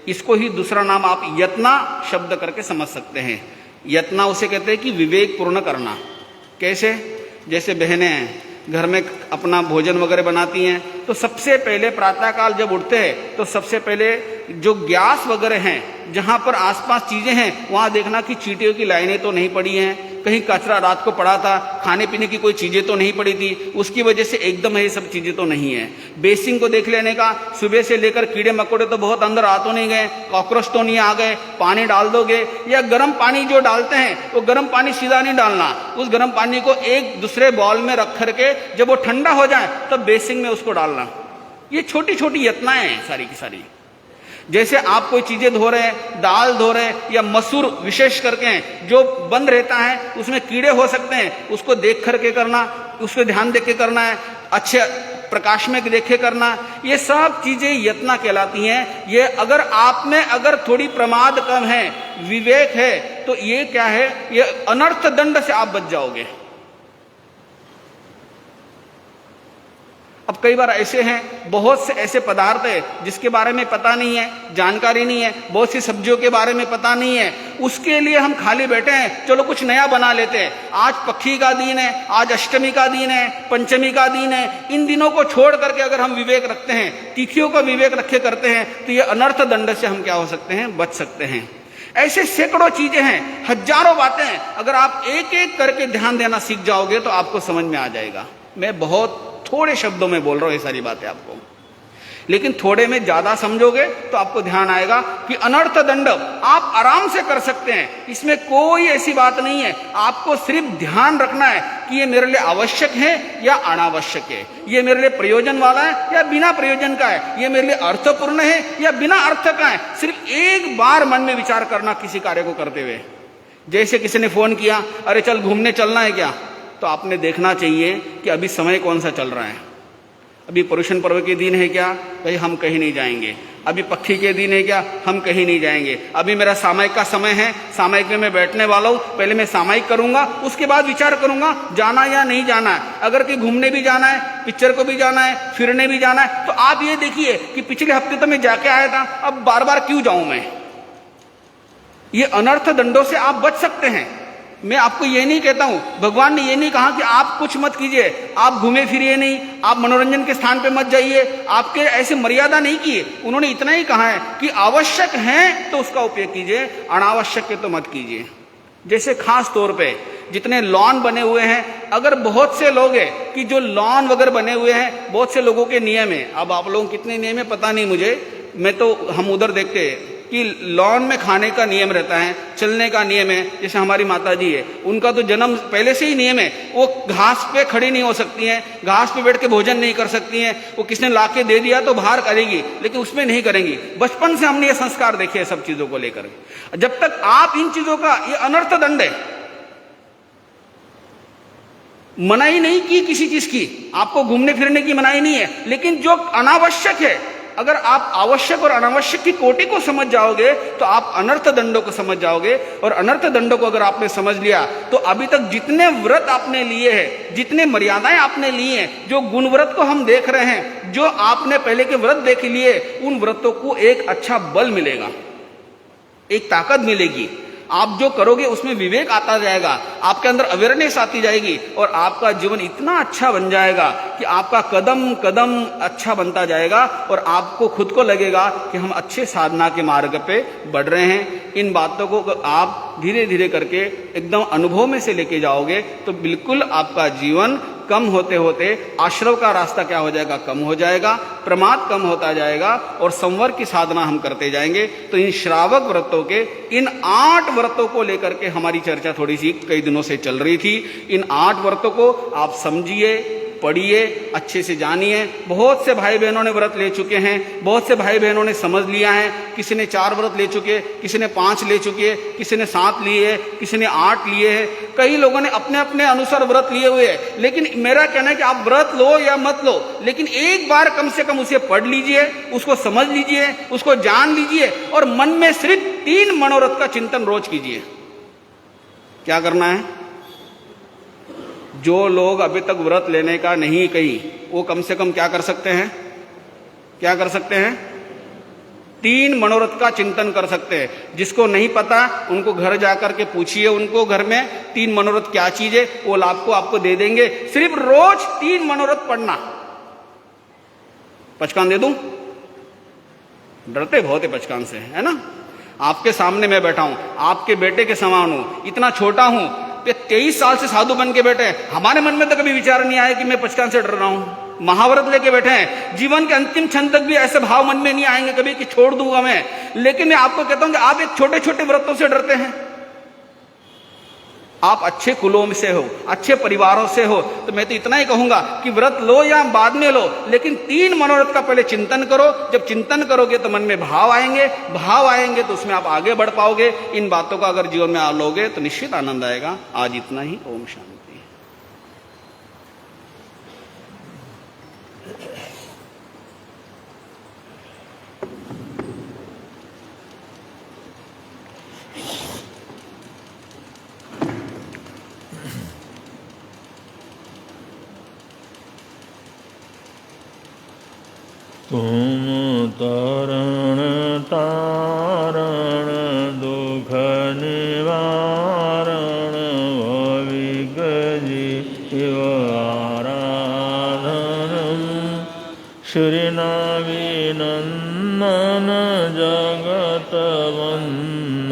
इसको ही दूसरा नाम आप यत्ना शब्द करके समझ सकते हैं। यत्ना उसे कहते हैं कि विवेक पूर्ण करना। कैसे? जैसे बहनें हैं, घर में अपना भोजन वगैरह बनाती हैं, तो सबसे पहले प्रातःकाल जब उठते हैं तो सबसे पहले जो गैस वगैरह हैं, जहां पर आसपास चीजें हैं, वहां देखना कि चींटियों की लाइनें तो नहीं पड़ी हैं, कहीं कचरा रात को पड़ा था, खाने पीने की कोई चीजें तो नहीं पड़ी थी, उसकी वजह से एकदम ये सब चीजें तो नहीं है। बेसिंग को देख लेने का, सुबह से लेकर कीड़े मकोड़े तो बहुत अंदर आ तो नहीं गए, कॉकरोच तो नहीं आ गए, पानी डाल दोगे, या गर्म पानी जो डालते हैं वो गर्म पानी सीधा नहीं डालना, उस गर्म पानी को एक दूसरे बॉल में रख करके जब वो ठंडा हो जाए तब बेसिंग में उसको डालना। ये छोटी छोटी यत्नाएं हैं सारी की सारी। जैसे आप कोई चीजें धो रहे हैं, दाल धो रहे हैं, या मसूर विशेष करके जो बंद रहता है उसमें कीड़े हो सकते हैं, उसको देख करके करना, उसको ध्यान देख के करना है, अच्छे प्रकाश में देख के करना, ये सब चीजें यत्न कहलाती हैं। ये अगर आप में अगर थोड़ी प्रमाद कम है, विवेक है, तो ये क्या है, ये अनर्थ दंड से आप बच जाओगे। अब कई बार ऐसे हैं, बहुत से ऐसे पदार्थ है जिसके बारे में पता नहीं है, जानकारी नहीं है, बहुत सी सब्जियों के बारे में पता नहीं है, उसके लिए हम खाली बैठे हैं, चलो कुछ नया बना लेते हैं। आज पक्षी का दिन है, आज अष्टमी का दिन है, पंचमी का दिन है, इन दिनों को छोड़ करके अगर हम विवेक रखते हैं, तिथियों का विवेक रखे करते हैं, तो ये अनर्थ दंड से हम क्या हो सकते हैं, बच सकते हैं। ऐसे सैकड़ों चीजें हैं, हजारों बातें हैं, अगर आप एक एक करके ध्यान देना सीख जाओगे तो आपको समझ में आ जाएगा। मैं बहुत थोड़े शब्दों में बोल रहा हूं ये सारी बातें आपको, लेकिन थोड़े में ज्यादा समझोगे तो आपको ध्यान आएगा कि अनर्थ दंड आप आराम से कर सकते हैं। इसमें कोई ऐसी बात नहीं है, आपको सिर्फ ध्यान रखना है कि ये मेरे लिए आवश्यक है या अनावश्यक है, ये मेरे लिए प्रयोजन वाला है या बिना प्रयोजन का है, ये मेरे लिए अर्थपूर्ण है या बिना अर्थ का है। सिर्फ एक बार मन में विचार करना किसी कार्य को करते हुए। जैसे किसी ने फोन किया, अरे चल घूमने चलना है क्या, तो आपने देखना चाहिए कि अभी समय कौन सा चल रहा है, अभी पर्युषण पर्व के दिन है क्या, भाई हम कहीं नहीं जाएंगे, अभी पक्षी के दिन है क्या, हम कहीं नहीं जाएंगे, अभी मेरा सामयिक का समय है, सामयिक में मैं बैठने वाला हूँ, पहले मैं सामयिक करूंगा, उसके बाद विचार करूंगा जाना या नहीं जाना है। अगर कहीं घूमने भी जाना है, पिक्चर को भी जाना है, फिरने भी जाना है, तो आप ये देखिए कि पिछले हफ्ते तो मैं जाके आया था, अब बार बार क्यों जाऊं मैं। ये अनर्थ दंडों से आप बच सकते हैं। मैं आपको ये नहीं कहता हूं, भगवान ने ये नहीं कहा कि आप कुछ मत कीजिए, आप घूमे फिरिए नहीं, आप मनोरंजन के स्थान पे मत जाइए, आपके ऐसे मर्यादा नहीं किए। उन्होंने इतना ही कहा है कि आवश्यक है तो उसका उपयोग कीजिए, अनावश्यक है तो मत कीजिए। जैसे खास तौर पे जितने लॉन बने हुए हैं, अगर बहुत से लोग हैं कि जो लॉन वगैरह बने हुए हैं, बहुत से लोगों के नियम है, अब आप लोगों कितने नियम है पता नहीं मुझे, मैं तो हम उधर देखते हैं कि लॉन में खाने का नियम रहता है, चलने का नियम है। जैसे हमारी माता जी है, उनका तो जन्म पहले से ही नियम है, वो घास पे खड़ी नहीं हो सकती हैं, घास पे बैठ के भोजन नहीं कर सकती हैं। वो किसने ला के दे दिया तो बाहर करेंगी, लेकिन उसमें नहीं करेंगी। बचपन से हमने ये संस्कार देखे हैं सब चीजों को लेकर। जब तक आप इन चीजों का, ये अनर्थ दंड है, मनाही नहीं की किसी चीज की, आपको घूमने फिरने की मनाही नहीं है, लेकिन जो अनावश्यक है, अगर आप आवश्यक और अनावश्यक की कोटि को समझ जाओगे तो आप अनर्थ दंडों को समझ जाओगे। और अनर्थ दंडों को अगर आपने समझ लिया तो अभी तक जितने व्रत आपने लिए हैं, जितने मर्यादाएं आपने ली हैं, जो गुण व्रत को हम देख रहे हैं, जो आपने पहले के व्रत देख लिए, उन व्रतों को एक अच्छा बल मिलेगा, एक ताकत मिलेगी। आप जो करोगे उसमें विवेक आता जाएगा, आपके अंदर अवेयरनेस आती जाएगी और आपका जीवन इतना अच्छा बन जाएगा कि आपका कदम कदम अच्छा बनता जाएगा और आपको खुद को लगेगा कि हम अच्छे साधना के मार्ग पे बढ़ रहे हैं। इन बातों को आप धीरे धीरे करके एकदम अनुभव में से लेके जाओगे तो बिल्कुल आपका जीवन कम होते होते आश्रव का रास्ता क्या हो जाएगा, कम हो जाएगा, प्रमाद कम होता जाएगा और संवर की साधना हम करते जाएंगे। तो इन श्रावक व्रतों के, इन 8 व्रतों को लेकर के हमारी चर्चा थोड़ी सी कई दिनों से चल रही थी। इन 8 व्रतों को आप समझिए, पढ़िए, अच्छे से जानिए। बहुत से भाई बहनों ने व्रत ले चुके हैं, बहुत से भाई बहनों ने समझ लिया है। किसी ने 4 व्रत ले चुके, किसी ने 5 ले चुके, किसी ने 7 लिए, किसी ने 8 लिए हैं। कई लोगों ने अपने अपने अनुसार व्रत लिए हुए हैं। लेकिन मेरा कहना है कि आप व्रत लो या मत लो, लेकिन एक बार कम से कम उसे पढ़ लीजिए, उसको समझ लीजिए, उसको जान लीजिए और मन में सिर्फ 3 मनोरथ का चिंतन रोज कीजिए। क्या करना है? जो लोग अभी तक व्रत लेने का नहीं कही, वो कम से कम क्या कर सकते हैं? क्या कर सकते हैं? 3 मनोरथ का चिंतन कर सकते हैं। जिसको नहीं पता उनको घर जाकर के पूछिए, उनको घर में 3 मनोरथ क्या चीज है, वो लाभ को आपको दे देंगे। सिर्फ रोज 3 मनोरथ पढ़ना। पचकान दे दूं? डरते बहुत है पचकान से, है ना? आपके सामने मैं बैठा हूं, आपके बेटे के समान हूं, इतना छोटा हूं, 23 साल से साधु बन के बैठे हैं। हमारे मन में तो कभी विचार नहीं आया कि मैं पचकान से डर रहा हूं। महाव्रत लेके बैठे हैं, जीवन के अंतिम क्षण तक भी ऐसे भाव मन में नहीं आएंगे कभी कि छोड़ दूंगा मैं। लेकिन मैं आपको कहता हूं कि आप एक छोटे छोटे व्रतों से डरते हैं। आप अच्छे कुलों में से हो, अच्छे परिवारों से हो, तो मैं तो इतना ही कहूंगा कि व्रत लो या बाद में लो, लेकिन 3 मनोरथ का पहले चिंतन करो। जब चिंतन करोगे तो मन में भाव आएंगे, भाव आएंगे तो उसमें आप आगे बढ़ पाओगे। इन बातों का अगर जीवन में आ लोगे तो निश्चित आनंद आएगा। आज इतना ही। ओम शांति। तुम तरण तारण दुख निवारण भविक जीव आराधनम श्रीनाविनंदन जगत वंदन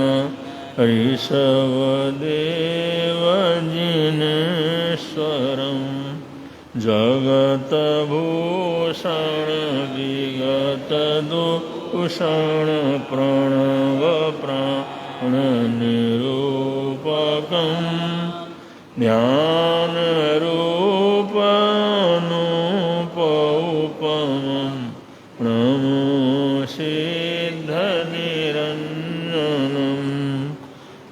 ऋषभदेव जिनेश्वरम जगत भूषण विगत दूषण प्रणव प्राण निरूपकम ध्यान रूप अनूप उपमं नमो सिद्ध निरंजनम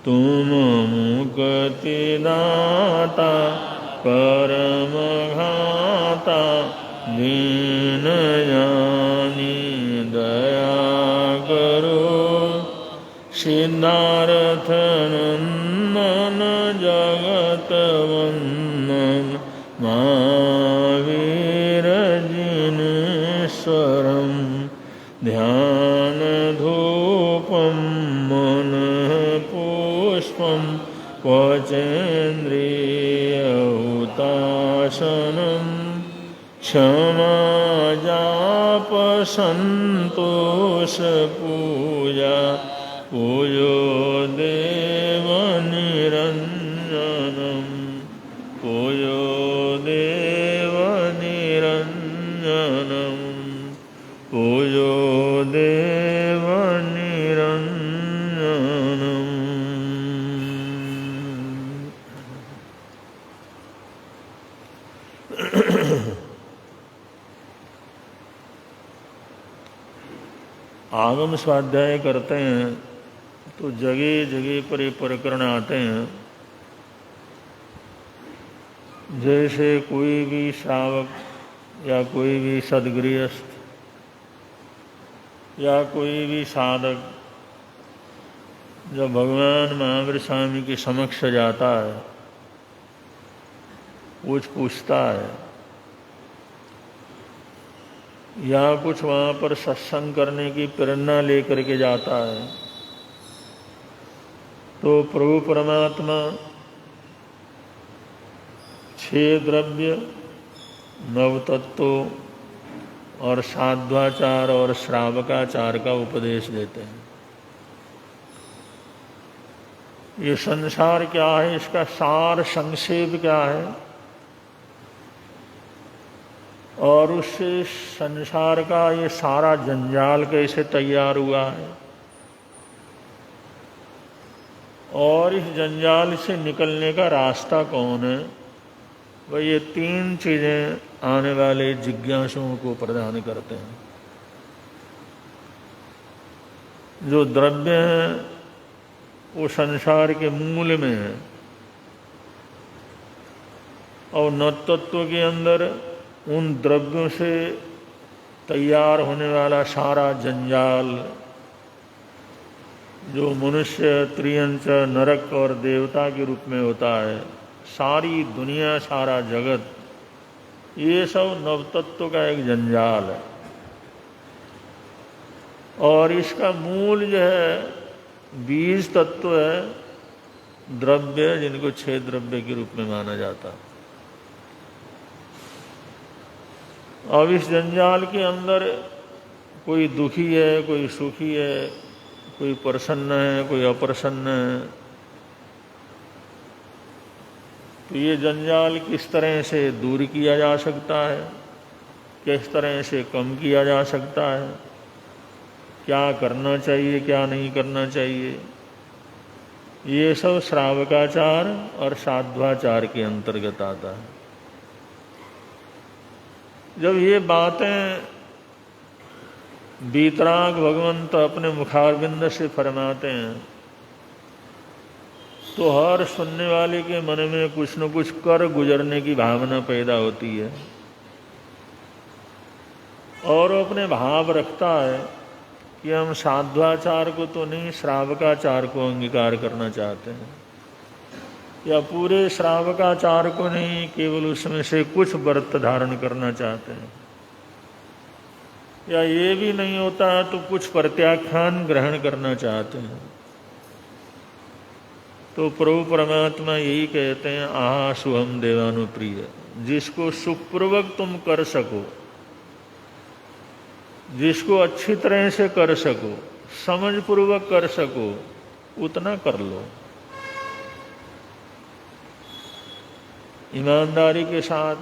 तुम मुक्तिदाता परमघाता दीनयानी दया करो सिद्धार्थ नंदन जगत वंदन महावीर जिनेश्वरम ध्यान धूपम मन पुष्पम पचेन्द्रियहुताशनम क्षमा जाप संतोष पूजा पूजो देव निरंजनम पूजो देव निरंजनम पूजो देव निरंजनम। आगम स्वाध्याय करते हैं तो जगह जगह पर ये प्रकरण आते हैं। जैसे कोई भी श्रावक या कोई भी सद्गृहस्थ या कोई भी साधक जब भगवान महावीर स्वामी के समक्ष जाता है, कुछ पूछता है या कुछ वहाँ पर सत्संग करने की प्रेरणा लेकर के जाता है, तो प्रभु परमात्मा 6 द्रव्य, 9 तत्वों और साध्वाचार और श्रावकाचार का उपदेश देते हैं। ये संसार क्या है, इसका सार संक्षेप क्या है और उससे संसार का ये सारा जंजाल कैसे तैयार हुआ है और इस जंजाल से निकलने का रास्ता कौन है, वह ये 3 चीज़ें आने वाले जिज्ञासुओं को प्रदान करते हैं। जो द्रव्य हैं वो संसार के मूल में है और 9 तत्व के अंदर उन द्रव्यों से तैयार होने वाला सारा जंजाल जो मनुष्य, त्रियंच, नरक और देवता के रूप में होता है, सारी दुनिया, सारा जगत, ये सब 9 तत्व का एक जंजाल है। और इसका मूल जो है बीज तत्व है, द्रव्य, जिनको 6 द्रव्य के रूप में माना जाता है। अब इस जंजाल के अंदर कोई दुखी है, कोई सुखी है, कोई प्रसन्न है, कोई अप्रसन्न है। तो ये जंजाल किस तरह से दूर किया जा सकता है, किस तरह से कम किया जा सकता है, क्या करना चाहिए, क्या नहीं करना चाहिए, ये सब श्रावकाचार और साध्वाचार के अंतर्गत आता है। जब ये बातें वीतराग भगवंत अपने मुखारविंद से फरमाते हैं तो हर सुनने वाले के मन में कुछ न कुछ कर गुजरने की भावना पैदा होती है और वो अपने भाव रखता है कि हम साध्वाचार को तो नहीं, श्रावकाचार को अंगीकार करना चाहते हैं, या पूरे श्रावकाचार को नहीं, केवल उसमें से कुछ व्रत धारण करना चाहते हैं, या ये भी नहीं होता है तो कुछ प्रत्याख्यान ग्रहण करना चाहते हैं। तो प्रभु परमात्मा यही कहते हैं, आहा सुहम देवानुप्रिय, जिसको सुखपूर्वक तुम कर सको, जिसको अच्छी तरह से कर सको, समझपूर्वक कर सको, उतना कर लो। ईमानदारी के साथ,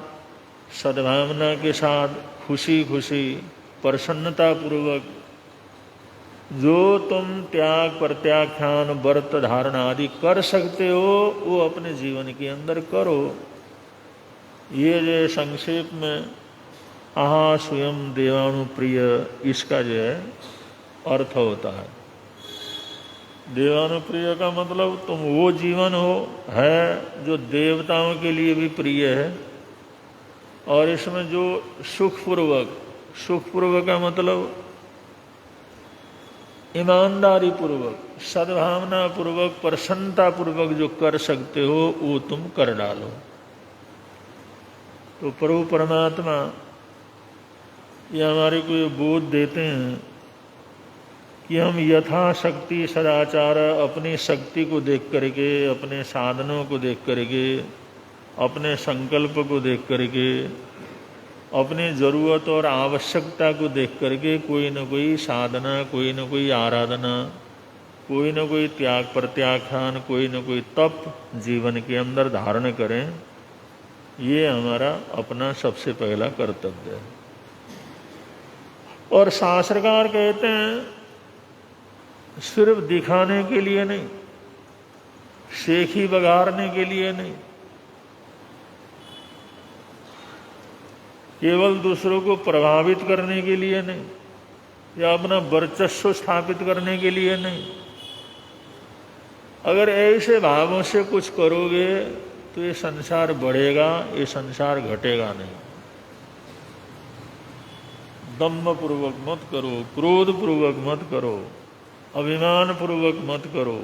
सद्भावना के साथ, खुशी खुशी, प्रसन्नता पूर्वक जो तुम त्याग, प्रत्याख्यान, व्रत धारण आदि कर सकते हो वो अपने जीवन के अंदर करो। ये जो संक्षेप में आहा स्वयं देवानुप्रिय, इसका जो है अर्थ होता है। देवानुप्रिय का मतलब तुम वो जीवन है जो देवताओं के लिए भी प्रिय है और इसमें जो सुखपूर्वक, सुखपूर्वक का मतलब ईमानदारी पूर्वक, सद्भावना पूर्वक, प्रसन्नता पूर्वक जो कर सकते हो वो तुम कर डालो। तो प्रभु परमात्मा ये हमारे को ये बोध देते हैं कि हम यथाशक्ति सदाचार, अपनी शक्ति को देख करके, अपने साधनों को देख करके, अपने संकल्प को देख करके, अपनी ज़रूरत और आवश्यकता को देख करके कोई न कोई साधना, कोई न कोई आराधना, कोई न कोई त्याग प्रत्याख्यान, कोई न कोई तप जीवन के अंदर धारण करें। ये हमारा अपना सबसे पहला कर्तव्य है। और शास्त्रकार कहते हैं सिर्फ दिखाने के लिए नहीं, शेखी बघारने के लिए नहीं, केवल दूसरों को प्रभावित करने के लिए नहीं, या अपना वर्चस्व स्थापित करने के लिए नहीं। अगर ऐसे भावों से कुछ करोगे तो ये संसार बढ़ेगा, ये संसार घटेगा नहीं। दम्भ पूर्वक मत करो, क्रोध पूर्वक मत करो, अभिमान पूर्वक मत करो,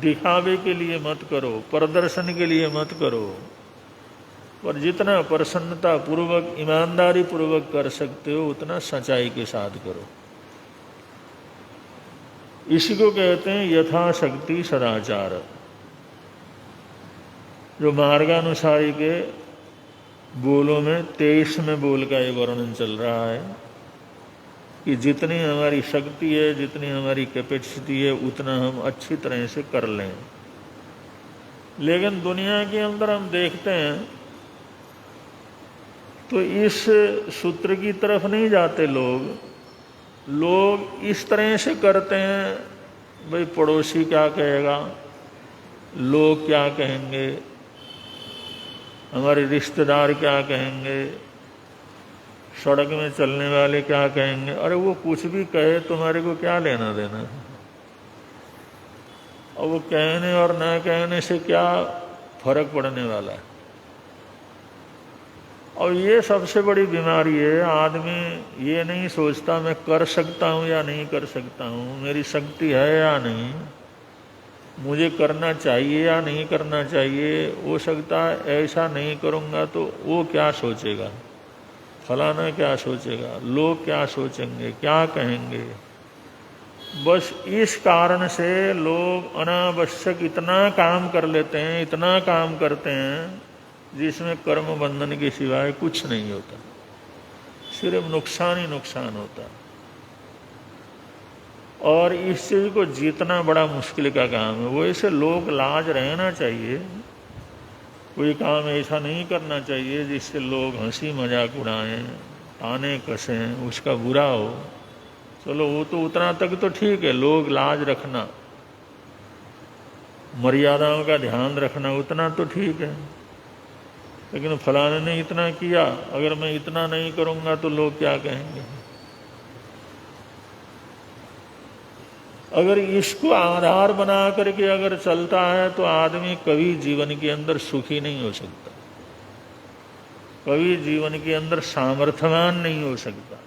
दिखावे के लिए मत करो, प्रदर्शन के लिए मत करो, पर जितना प्रसन्नता पूर्वक ईमानदारी पूर्वक कर सकते हो उतना सच्चाई के साथ करो। इसी को कहते हैं यथाशक्ति सदाचार। जो मार्गानुसारी के बोलों में 23 में बोल का ये वर्णन चल रहा है कि जितनी हमारी शक्ति है, जितनी हमारी कैपेसिटी है, उतना हम अच्छी तरह से कर लें। लेकिन दुनिया के अंदर हम देखते हैं तो इस सूत्र की तरफ नहीं जाते लोग इस तरह से करते हैं, भाई पड़ोसी क्या कहेगा, लोग क्या कहेंगे, हमारे रिश्तेदार क्या कहेंगे, सड़क में चलने वाले क्या कहेंगे। अरे वो कुछ भी कहे तुम्हारे को क्या लेना देना है? और वो कहने और न कहने से क्या फर्क पड़ने वाला है? और ये सबसे बड़ी बीमारी है। आदमी ये नहीं सोचता मैं कर सकता हूँ या नहीं कर सकता हूँ, मेरी शक्ति है या नहीं, मुझे करना चाहिए या नहीं करना चाहिए। हो सकता है ऐसा नहीं करूँगा तो वो क्या सोचेगा, फलाना क्या सोचेगा, लोग क्या सोचेंगे, क्या कहेंगे। बस इस कारण से लोग अनावश्यक इतना काम कर लेते हैं, इतना काम करते हैं जिसमें कर्म बंधन के सिवाय कुछ नहीं होता, सिर्फ नुकसान ही नुकसान होता। और इस चीज को जीतना बड़ा मुश्किल का काम है। वो ऐसे लोग लाज रहना चाहिए, कोई काम ऐसा नहीं करना चाहिए जिससे लोग हंसी मजाक उड़ाएं, ताने कसें, उसका बुरा हो। चलो वो तो उतना तक तो ठीक है, लोग लाज रखना, मर्यादाओं का ध्यान रखना उतना तो ठीक है। लेकिन फलाने ने इतना किया, अगर मैं इतना नहीं करूंगा तो लोग क्या कहेंगे। अगर इसको आधार बना करके अगर चलता है तो आदमी कभी जीवन के अंदर सुखी नहीं हो सकता, कभी जीवन के अंदर सामर्थ्यवान नहीं हो सकता,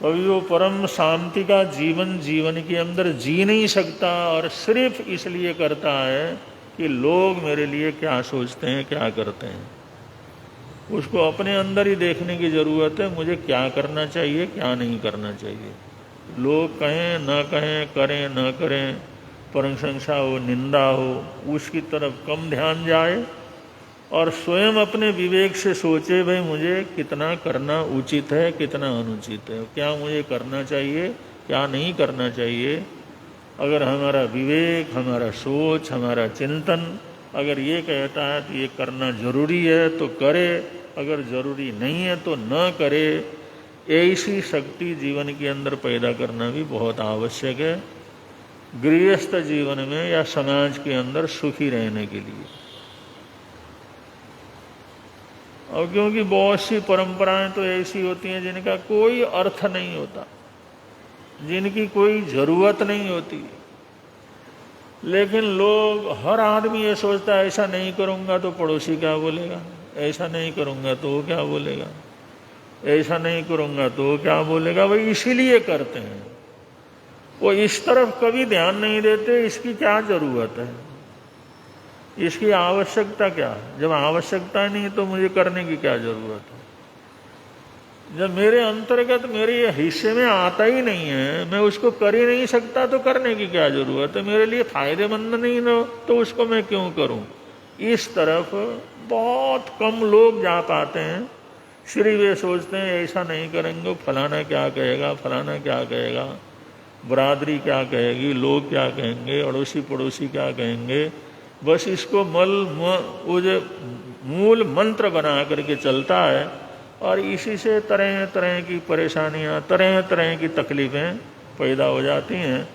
कभी वो परम शांति का जीवन के अंदर जी नहीं सकता। और सिर्फ इसलिए करता है कि लोग मेरे लिए क्या सोचते हैं, क्या करते हैं। उसको अपने अंदर ही देखने की जरूरत है, मुझे क्या करना चाहिए, क्या नहीं करना चाहिए। लोग कहें न कहें, करें न करें, प्रशंसा हो निंदा हो, उसकी तरफ कम ध्यान जाए और स्वयं अपने विवेक से सोचे भाई मुझे कितना करना उचित है, कितना अनुचित है, क्या मुझे करना चाहिए, क्या नहीं करना चाहिए। अगर हमारा विवेक, हमारा सोच, हमारा चिंतन अगर ये कहता है तो ये करना जरूरी है तो करे, अगर जरूरी नहीं है तो न करे। ऐसी शक्ति जीवन के अंदर पैदा करना भी बहुत आवश्यक है गृहस्थ जीवन में या समाज के अंदर सुखी रहने के लिए। और क्योंकि बहुत सी परंपराएं तो ऐसी होती हैं जिनका कोई अर्थ नहीं होता, जिनकी कोई जरूरत नहीं होती, लेकिन लोग, हर आदमी ये सोचता है ऐसा नहीं करूंगा तो पड़ोसी क्या बोलेगा, ऐसा नहीं करूंगा तो वो क्या बोलेगा, ऐसा नहीं करूंगा तो वो क्या बोलेगा। वही इसीलिए करते हैं, वो इस तरफ कभी ध्यान नहीं देते इसकी क्या जरूरत है, इसकी आवश्यकता क्या है। जब आवश्यकता नहीं तो मुझे करने की क्या जरूरत है। जब मेरे अंतर्गत मेरे हिस्से में आता ही नहीं है, मैं उसको कर ही नहीं सकता तो करने की क्या जरूरत है। मेरे लिए फायदेमंद नहीं हो तो उसको मैं क्यों करूं। इस तरफ बहुत कम लोग जा पाते हैं। सिर्फ वे सोचते हैं ऐसा नहीं करेंगे फलाना क्या कहेगा, फलाना क्या कहेगा, बरादरी क्या कहेगी, लोग क्या कहेंगे, अड़ोसी पड़ोसी क्या कहेंगे। बस इसको वो जो मूल मंत्र बना करके चलता है और इसी से तरह तरह की परेशानियां, तरह तरह की तकलीफें पैदा हो जाती हैं।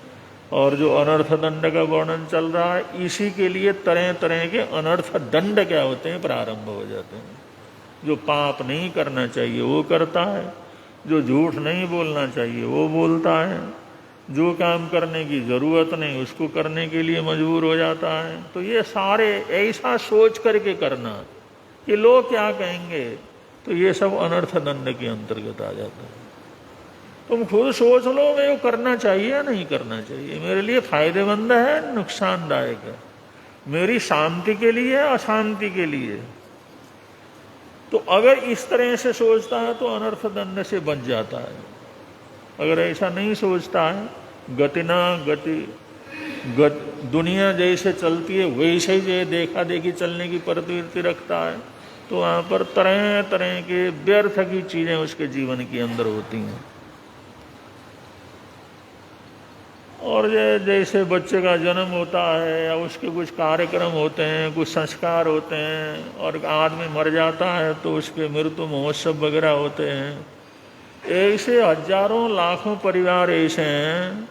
और जो अनर्थ दंड का वर्णन चल रहा है, इसी के लिए तरह तरह के अनर्थ दंड क्या होते हैं प्रारंभ हो जाते हैं। जो पाप नहीं करना चाहिए वो करता है, जो झूठ नहीं बोलना चाहिए वो बोलता है, जो काम करने की ज़रूरत नहीं उसको करने के लिए मजबूर हो जाता है। तो ये सारे ऐसा सोच करके करना कि लोग क्या कहेंगे, तो ये सब अनर्थ दंड के अंतर्गत आ जाता है। तुम खुद सोच लो मैं वो करना चाहिए या नहीं करना चाहिए, मेरे लिए फायदेमंद है नुकसानदायक है, मेरी शांति के लिए अशांति के लिए। तो अगर इस तरह से सोचता है तो अनर्थ दंड से बच जाता है। अगर ऐसा नहीं सोचता है, गतिना गति दुनिया जैसे चलती है वैसे ही जो देखा देखी चलने की प्रवृत्ति रखता है, तो वहाँ पर तरह तरह के व्यर्थ की चीज़ें उसके जीवन के अंदर होती हैं। और जैसे बच्चे का जन्म होता है या उसके कुछ कार्यक्रम होते हैं, कुछ संस्कार होते हैं, और आदमी मर जाता है तो उसके मृत्यु महोत्सव वगैरह होते हैं। ऐसे हजारों लाखों परिवार ऐसे हैं,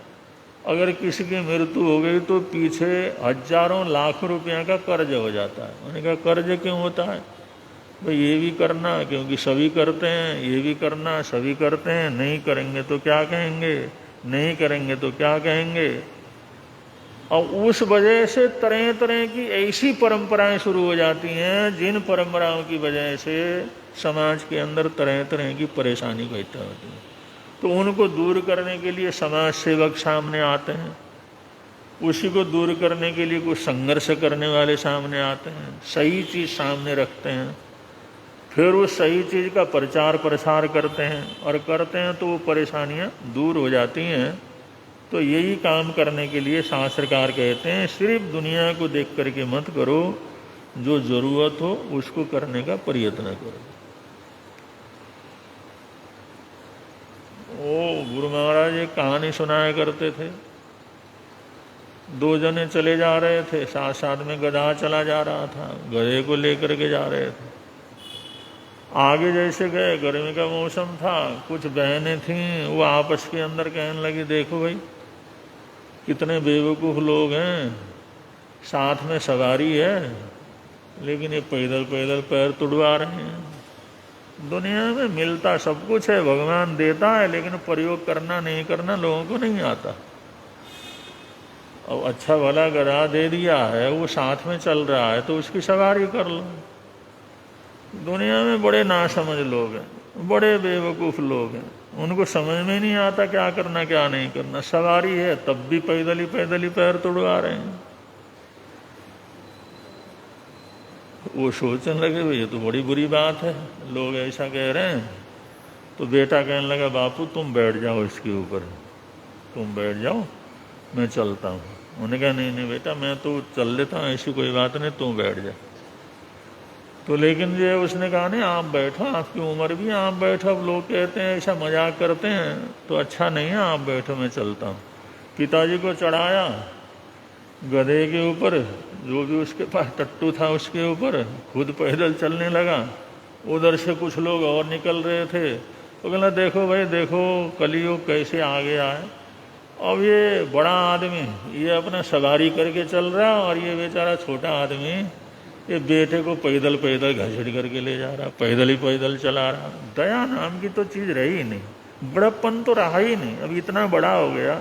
अगर किसी की मृत्यु हो गई तो पीछे हजारों लाख रुपया का कर्ज हो जाता है। उन्होंने कहा कर्ज क्यों होता है? भाई ये भी करना क्योंकि सभी करते हैं, ये भी करना सभी करते हैं, नहीं करेंगे तो क्या कहेंगे, नहीं करेंगे तो क्या कहेंगे। और उस वजह से तरह तरह की ऐसी परंपराएं शुरू हो जाती हैं, जिन परंपराओं की वजह से समाज के अंदर तरह तरह की परेशानी पैदा होती है। तो उनको दूर करने के लिए समाज सेवक सामने आते हैं, उसी को दूर करने के लिए कुछ संघर्ष करने वाले सामने आते हैं, सही चीज़ सामने रखते हैं, फिर उस सही चीज़ का प्रचार प्रसार करते हैं, और करते हैं तो वो परेशानियाँ दूर हो जाती हैं। तो यही काम करने के लिए शास्त्रकार कहते हैं सिर्फ दुनिया को देख करके मत करो, जो ज़रूरत हो उसको करने का प्रयत्न करो। ओ गुरु महाराज एक कहानी सुनाया करते थे। दो जने चले जा रहे थे, साथ साथ में गधा चला जा रहा था, गधे को लेकर के जा रहे थे। आगे जैसे गए, गर्मी का मौसम था, कुछ बहनें थीं, वो आपस के अंदर कहने लगी देखो भाई कितने बेवकूफ़ लोग हैं, साथ में सवारी है लेकिन ये पैदल पैदल पैर तुड़वा रहे हैं। दुनिया में मिलता सब कुछ है, भगवान देता है, लेकिन प्रयोग करना नहीं करना लोगों को नहीं आता। अब अच्छा भला गधा दे दिया है, वो साथ में चल रहा है तो उसकी सवारी कर लो। दुनिया में बड़े नासमझ लोग हैं, बड़े बेवकूफ़ लोग हैं, उनको समझ में नहीं आता क्या करना क्या नहीं करना। सवारी है तब भी पैदल ही पैर तुड़वा रहे हैं। वो सोचने लगे भाई ये तो बड़ी बुरी बात है, लोग ऐसा कह रहे हैं। तो बेटा कहने लगा बापू तुम बैठ जाओ इसके ऊपर, तुम बैठ जाओ मैं चलता हूँ। उन्होंने कहा नहीं नहीं बेटा मैं तो चल लेता हूँ, ऐसी कोई बात नहीं, तुम बैठ जा। तो लेकिन ये उसने कहा नहीं आप बैठो, आपकी उम्र भी, आप बैठो। अब लोग कहते हैं ऐसा मजाक करते हैं तो अच्छा नहीं है, आप बैठो मैं चलता हूँ। पिताजी को चढ़ाया गधे के ऊपर, जो भी उसके पास टट्टू था उसके ऊपर, खुद पैदल चलने लगा। उधर से कुछ लोग और निकल रहे थे, तो कहना देखो भाई देखो कलयुग कैसे आगे आए। अब ये बड़ा आदमी ये अपना सवारी करके चल रहा, और ये बेचारा छोटा आदमी ये बेटे को पैदल पैदल घसीट करके ले जा रहा, पैदल ही पैदल चला रहा। दया नाम की तो चीज़ रही ही नहीं, बड़प्पन तो रहा ही नहीं। अब इतना बड़ा हो गया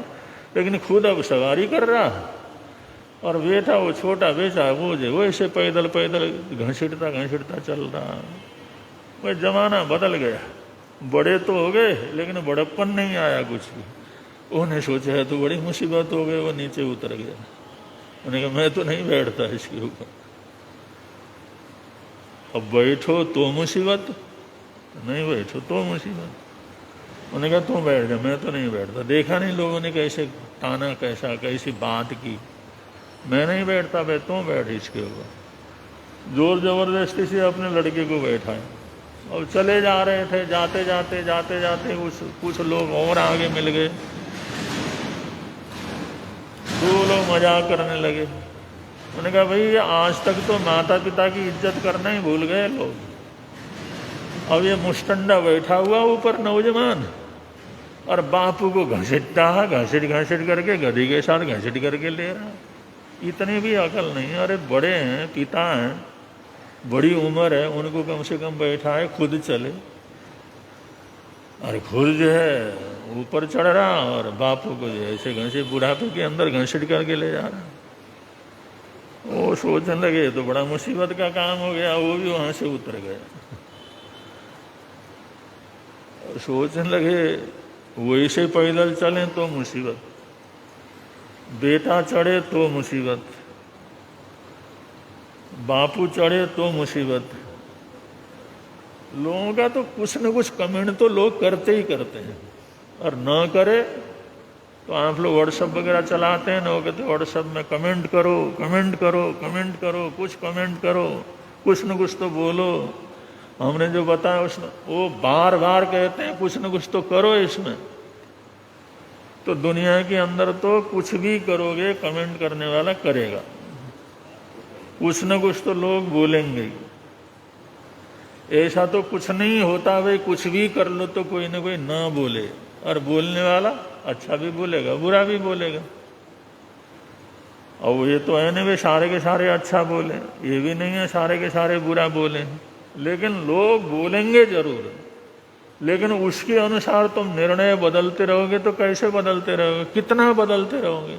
लेकिन खुद अब सवारी कर रहा, और बेटा वो छोटा बेचा वो ऐसे पैदल पैदल घसीटता घसीटता चल रहा। वह जमाना बदल गया, बड़े तो हो गए लेकिन बड़प्पन नहीं आया कुछ भी। उन्हें सोचा है तो बड़ी मुसीबत हो गई, वो नीचे उतर गया। उन्होंने कहा मैं तो नहीं बैठता इसके ऊपर। अब बैठो तो मुसीबत, नहीं बैठो तो मुसीबत। उन्होंने कहा तुम बैठ जा, मैं तो नहीं बैठता। देखा नहीं लोगों ने कैसे ताना, कैसी बात की, मैं नहीं बैठता भाई तुम बैठ इसके ऊपर। जोर जबरदस्ती से अपने लड़के को बैठाए और चले जा रहे थे। जाते जाते कुछ लोग और आगे मिल गए, दो लोग मजाक करने लगे। उन्होंने कहा भाई आज तक तो माता पिता की इज्जत करना ही भूल गए लोग, अब ये मुस्टंडा बैठा हुआ ऊपर नौजवान, और बापू को घसीटता, घसीट करके गधी के साथ घसीट करके ले रहा। इतनी भी अकल नहीं। अरे बड़े हैं, पिता हैं, बड़ी उम्र है, उनको कम से कम बैठा है, खुद चले। और खुद जो है ऊपर चढ़ रहा और बापू को जो ऐसे घंसे बुढ़ापे के अंदर घसीट करके ले जा रहा। वो सोचने लगे तो बड़ा मुसीबत का काम हो गया, वो भी वहां से उतर गया। और सोचने लगे वैसे पैदल चलें तो मुसीबत, बेटा चढ़े तो मुसीबत, बापू चढ़े तो मुसीबत। लोगों का तो कुछ न कुछ कमेंट तो लोग करते ही करते हैं, और न करे तो आप लोग व्हाट्सएप वगैरह चलाते हैं ना, वो कहते व्हाट्सएप में कमेंट करो, कमेंट करो, कमेंट करो, कुछ कमेंट करो, कुछ न कुछ तो बोलो। हमने जो बताया उसमें वो बार बार कहते हैं कुछ न कुछ तो करो इसमें। तो दुनिया के अंदर तो कुछ भी करोगे कमेंट करने वाला करेगा, कुछ न कुछ तो लोग बोलेंगे ही। ऐसा तो कुछ नहीं होता भाई कुछ भी कर लो तो कोई ना कोई ना बोले, और बोलने वाला अच्छा भी बोलेगा बुरा भी बोलेगा। और ये तो है नहीं वे सारे के सारे अच्छा बोले, ये भी नहीं है सारे के सारे बुरा बोले, लेकिन लोग बोलेंगे जरूर। लेकिन उसके अनुसार तुम निर्णय बदलते रहोगे तो कैसे बदलते रहोगे, कितना बदलते रहोगे।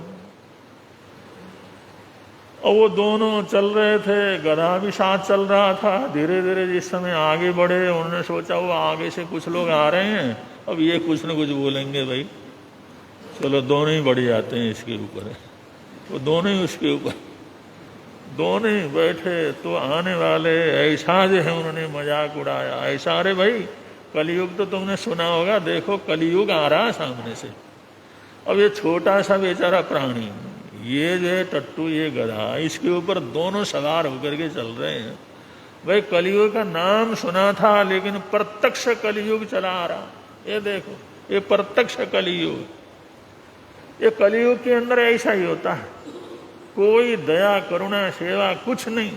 और वो दोनों चल रहे थे, गधा भी साथ चल रहा था। धीरे धीरे जिस समय आगे बढ़े उन्होंने सोचा वो आगे से कुछ लोग आ रहे हैं, अब ये कुछ न कुछ बोलेंगे भाई, चलो दोनों ही बढ़ जाते हैं इसके ऊपर। वो दोनों ही उसके ऊपर दोनों ही बैठे तो आने वाले ऐसा जो है उन्होंने मजाक उड़ाया ऐसा। अरे भाई कलयुग तो तुमने सुना होगा, देखो कलयुग आ रहा है सामने से। अब ये छोटा सा बेचारा प्राणी, ये जो है टट्टू, ये गधा, इसके ऊपर दोनों सवार होकर के चल रहे हैं। भाई कलयुग का नाम सुना था लेकिन प्रत्यक्ष कलयुग चला आ रहा। ये देखो ये प्रत्यक्ष कलयुग, ये कलयुग के अंदर ऐसा ही होता है, कोई दया करुणा सेवा कुछ नहीं।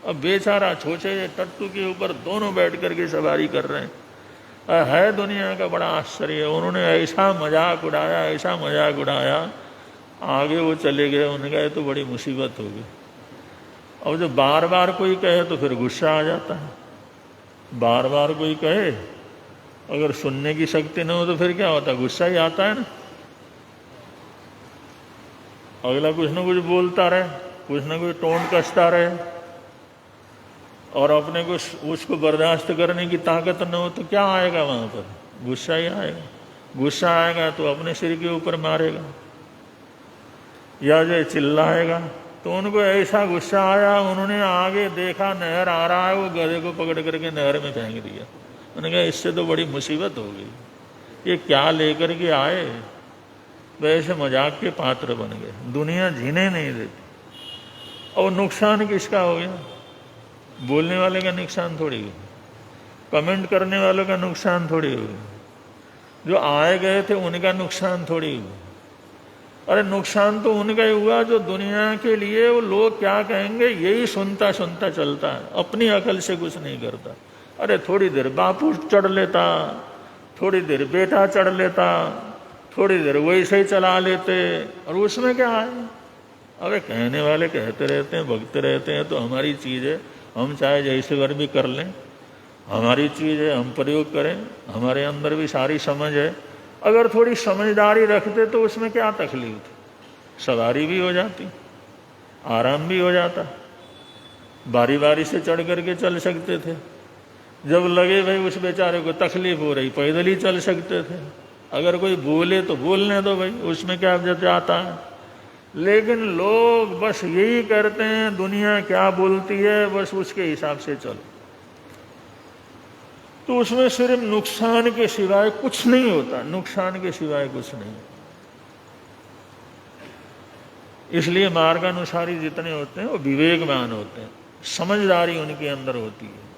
अब बेचारा छोटे टट्टू के ऊपर दोनों बैठ करके सवारी कर रहे हैं। है दुनिया का बड़ा आश्चर्य, उन्होंने ऐसा मजाक उड़ाया, ऐसा मजाक उड़ाया, आगे वो चले गए। उन्होंने कहा तो बड़ी मुसीबत होगी। अब जब बार बार कोई कहे तो फिर गुस्सा आ जाता है। बार बार कोई कहे, अगर सुनने की शक्ति न हो तो फिर क्या होता है, गुस्सा ही आता है ना। अगला कुछ न कुछ बोलता रहे, कुछ न कुछ टोन कसता रहे, और अपने को उसको बर्दाश्त करने की ताकत न हो तो क्या आएगा वहां पर, गुस्सा ही आएगा। गुस्सा आएगा तो अपने सिर के ऊपर मारेगा या जो चिल्लाएगा। तो उनको ऐसा गुस्सा आया, उन्होंने आगे देखा नहर आ रहा है, वो गधे को पकड़ करके नहर में फेंक दिया। उन्होंने कहा इससे तो बड़ी मुसीबत हो गई, ये क्या लेकर के आए। वैसे मजाक के पात्र बन गए, दुनिया जीने नहीं देती। और नुकसान किसका हो गया, बोलने वाले का नुकसान थोड़ी हो, कमेंट करने वालों का नुकसान थोड़ी हो, जो आए गए थे उनका नुकसान थोड़ी हो। अरे नुकसान तो उनका ही हुआ जो दुनिया के लिए वो लोग क्या कहेंगे यही सुनता सुनता चलता है, अपनी अकल से कुछ नहीं करता। अरे थोड़ी देर बापू चढ़ लेता, थोड़ी देर बेटा चढ़ लेता, थोड़ी देर वैसे ही चला लेते, और उसमें क्या है। अबे कहने वाले कहते रहते हैं, भगते रहते हैं, तो हमारी चीज़ है, हम चाहे जैसे वर भी कर लें, हमारी चीज़ है, हम प्रयोग करें, हमारे अंदर भी सारी समझ है। अगर थोड़ी समझदारी रखते तो उसमें क्या तकलीफ थी, सवारी भी हो जाती, आराम भी हो जाता, बारी बारी से चढ़ करके चल सकते थे। जब लगे भाई उस बेचारे को तकलीफ हो रही, पैदल ही चल सकते थे। अगर कोई बोले तो बोलने दो भाई, उसमें क्या जाता है। लेकिन लोग बस यही करते हैं, दुनिया क्या बोलती है बस उसके हिसाब से चलो। तो उसमें सिर्फ नुकसान के सिवाय कुछ नहीं होता, नुकसान के सिवाय कुछ नहीं। इसलिए मार्गानुसारी जितने होते हैं वो विवेकवान होते हैं, समझदारी उनके अंदर होती है,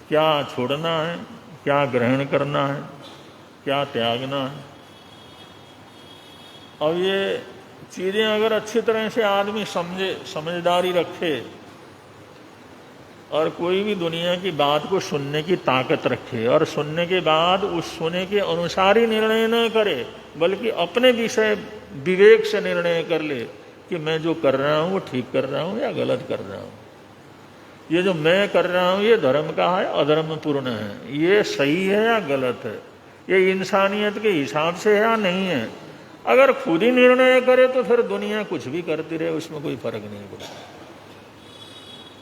क्या छोड़ना है, क्या ग्रहण करना है, क्या त्यागना है। अब ये चीज़ें अगर अच्छी तरह से आदमी समझे, समझदारी रखे, और कोई भी दुनिया की बात को सुनने की ताकत रखे, और सुनने के बाद उस सुने के अनुसार ही निर्णय न करे, बल्कि अपने विषय विवेक से निर्णय कर ले कि मैं जो कर रहा हूँ वो ठीक कर रहा हूँ या गलत कर रहा हूँ, ये जो मैं कर रहा हूँ ये धर्म का है अधर्मपूर्ण है, ये सही है या गलत है, ये इंसानियत के हिसाब से है या नहीं है? अगर खुद ही निर्णय करे तो फिर दुनिया कुछ भी करती रहे, उसमें कोई फर्क नहीं पड़ता।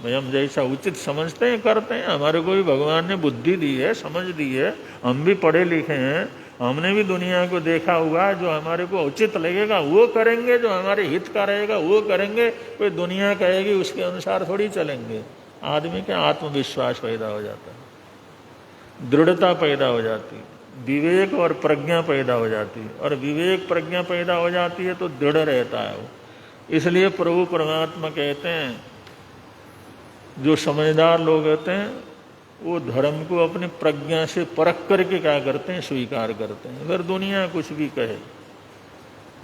भाई हम जैसा उचित समझते हैं करते हैं। हमारे को भी भगवान ने बुद्धि दी है, समझ दी है, हम भी पढ़े लिखे हैं, हमने भी दुनिया को देखा हुआ। जो हमारे को उचित लगेगा वो करेंगे, जो हमारे हित का रहेगा वो करेंगे। कोई दुनिया कहेगी उसके अनुसार थोड़ी चलेंगे। आदमी के आत्मविश्वास पैदा हो जाता है, दृढ़ता पैदा हो जाती है, विवेक और प्रज्ञा पैदा हो जाती है, और विवेक प्रज्ञा पैदा हो जाती है तो दृढ़ रहता है वो। इसलिए प्रभु परमात्मा कहते हैं जो समझदार लोग होते हैं वो धर्म को अपनी प्रज्ञा से परख करके क्या करते हैं, स्वीकार करते हैं। अगर दुनिया कुछ भी कहे,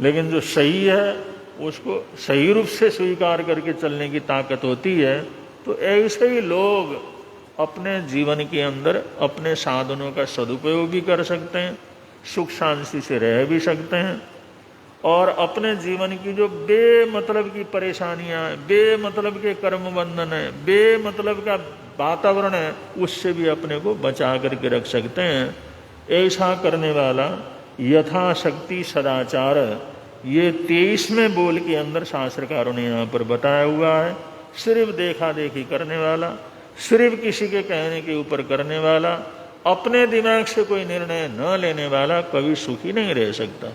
लेकिन जो सही है उसको सही रूप से स्वीकार करके चलने की ताकत होती है। तो ऐसे ही लोग अपने जीवन के अंदर अपने साधनों का सदुपयोग भी कर सकते हैं, सुख शांति से रह भी सकते हैं, और अपने जीवन की जो बेमतलब की परेशानियां, बेमतलब के कर्म बंधन है, बेमतलब का वातावरण है, उससे भी अपने को बचा करके रख सकते हैं। ऐसा करने वाला यथाशक्ति सदाचार, ये 23वें बोल के अंदर शास्त्रकारों ने यहाँ पर बताया हुआ है। सिर्फ देखा देखी करने वाला, सिर्फ किसी के कहने के ऊपर करने वाला, अपने दिमाग से कोई निर्णय न लेने वाला कभी सुखी नहीं रह सकता।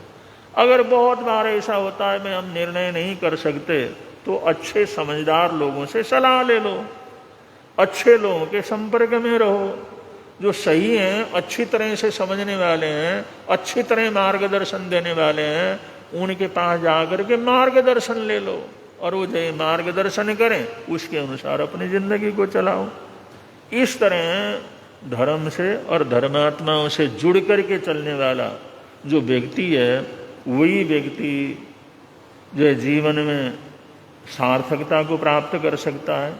अगर बहुत बार ऐसा होता है मैं हम निर्णय नहीं कर सकते, तो अच्छे समझदार लोगों से सलाह ले लो, अच्छे लोगों के संपर्क में रहो, जो सही हैं, अच्छी तरह से समझने वाले हैं, अच्छी तरह मार्गदर्शन देने वाले हैं, उनके पास जाकर के मार्गदर्शन ले लो, और वो जो मार्गदर्शन करें उसके अनुसार अपनी जिंदगी को चलाओ। इस तरह धर्म से और धर्मात्माओं से जुड़ करके चलने वाला जो व्यक्ति है, वही व्यक्ति जो जीवन में सार्थकता को प्राप्त कर सकता है।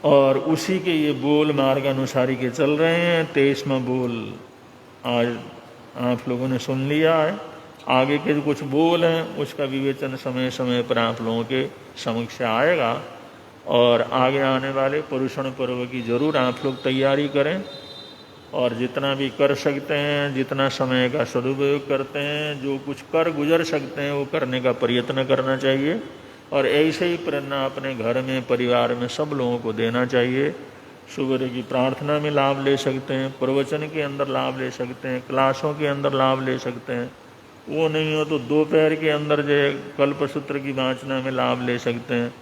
और उसी के ये बोल मार्ग अनुसारी के चल रहे हैं। 23वां बोल आज आप लोगों ने सुन लिया है। आगे के जो कुछ बोल हैं उसका विवेचन समय समय पर आप लोगों के समक्ष आएगा, और आगे आने वाले पुरुषण पर्व की जरूर आप लोग तैयारी करें, और जितना भी कर सकते हैं, जितना समय का सदुपयोग करते हैं, जो कुछ कर गुजर सकते हैं वो करने का प्रयत्न करना चाहिए। और ऐसे ही प्रेरणा अपने घर में, परिवार में सब लोगों को देना चाहिए। सुबह की प्रार्थना में लाभ ले सकते हैं, प्रवचन के अंदर लाभ ले सकते हैं, क्लासों के अंदर लाभ ले सकते हैं। वो नहीं हो तो दोपहर के अंदर जो है कल्पसूत्र की वाचना में लाभ ले सकते हैं।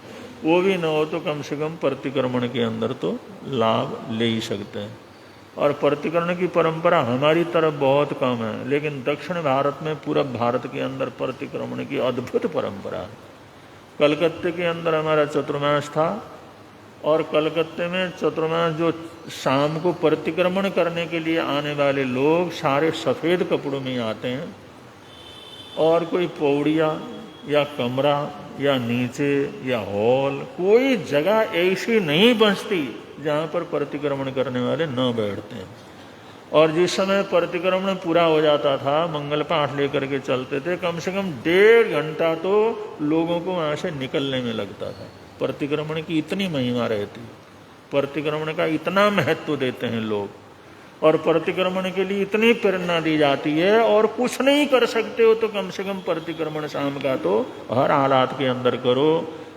वो भी न हो तो कम से कम प्रतिक्रमण के अंदर तो लाभ ले ही सकते हैं। और प्रतिक्रमण की परंपरा हमारी तरफ बहुत कम है, लेकिन दक्षिण भारत में, पूरब भारत के अंदर प्रतिक्रमण की अद्भुत परंपरा है। कलकत्ते के अंदर हमारा चतुर्मास था, और कलकत्ते में चतुर्मास जो शाम को प्रतिक्रमण करने के लिए आने वाले लोग सारे सफ़ेद कपड़ों में आते हैं, और कोई पौड़िया या कमरा या नीचे या हॉल, कोई जगह ऐसी नहीं बचती जहाँ पर प्रतिक्रमण करने वाले न बैठते हैं। और जिस समय प्रतिक्रमण पूरा हो जाता था, मंगल पाठ लेकर के चलते थे, कम से कम 1.5 घंटा तो लोगों को वहाँ से निकलने में लगता था। प्रतिक्रमण की इतनी महिमा रहती, प्रतिक्रमण का इतना महत्व देते हैं लोग, और प्रतिक्रमण के लिए इतनी प्रेरणा दी जाती है। और कुछ नहीं कर सकते हो तो कम से कम प्रतिक्रमण शाम का तो हर हालात के अंदर करो।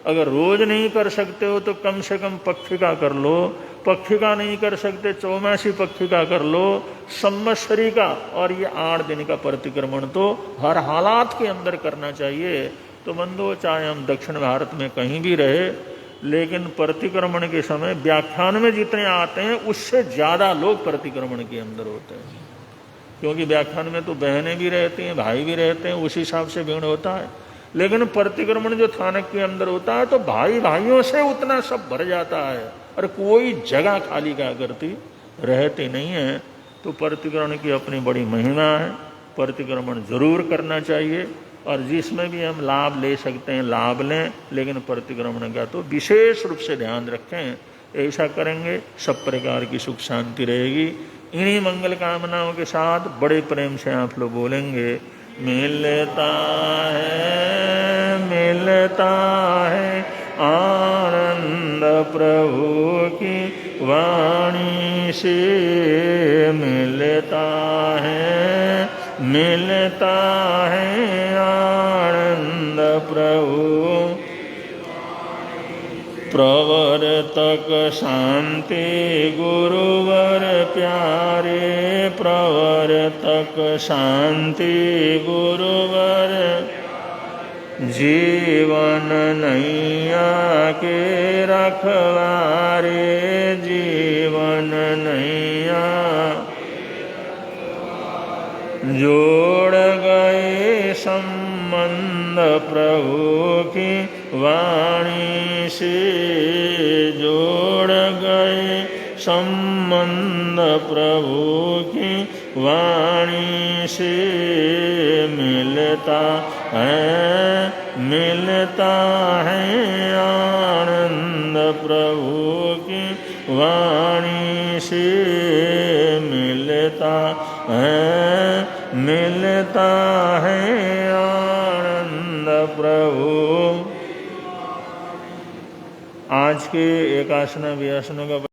अगर रोज नहीं कर सकते हो तो कम से कम पक्षिका कर लो, पक्षिका नहीं कर सकते चौमासी पक्षिका कर लो, संवत्सरी का, और ये 8 दिन का प्रतिक्रमण तो हर हालात के अंदर करना चाहिए। तो बंधुओं, चाहे हम दक्षिण भारत में कहीं भी रहे, लेकिन प्रतिक्रमण के समय व्याख्यान में जितने आते हैं उससे ज़्यादा लोग प्रतिक्रमण के अंदर होते हैं, क्योंकि व्याख्यान में तो बहनें भी रहती हैं, भाई भी रहते हैं, उस हिसाब से भीड़ होता है। लेकिन प्रतिक्रमण जो थानक के अंदर होता है तो भाई भाइयों से उतना सब भर जाता है, और कोई जगह खाली क्या करती रहती नहीं है। तो प्रतिक्रमण की अपनी बड़ी महिमा है, प्रतिक्रमण जरूर करना चाहिए, और जिसमें भी हम लाभ ले सकते हैं लाभ लें, लेकिन प्रतिक्रमण का तो विशेष रूप से ध्यान रखें। ऐसा करेंगे सब प्रकार की सुख शांति रहेगी। इन्हीं मंगल कामनाओं के साथ बड़े प्रेम से आप लोग बोलेंगे, मिलता है आनंद प्रभु की वाणी से मिलता है आनंद प्रभु। प्रवर्तक शांति गुरुवर प्यारे, प्रवर्तक शांति गुरुवर। जीवन नैया के रखवारे, जीवन नैया जोड़ गए संबंध प्रभु की वाणी से, जोड़ गए संबंध प्रभु की वाणी से। मिलता है आनंद प्रभु की वाणी से। मिलता है आनंद प्रभु। आज के एकासना वियासनों का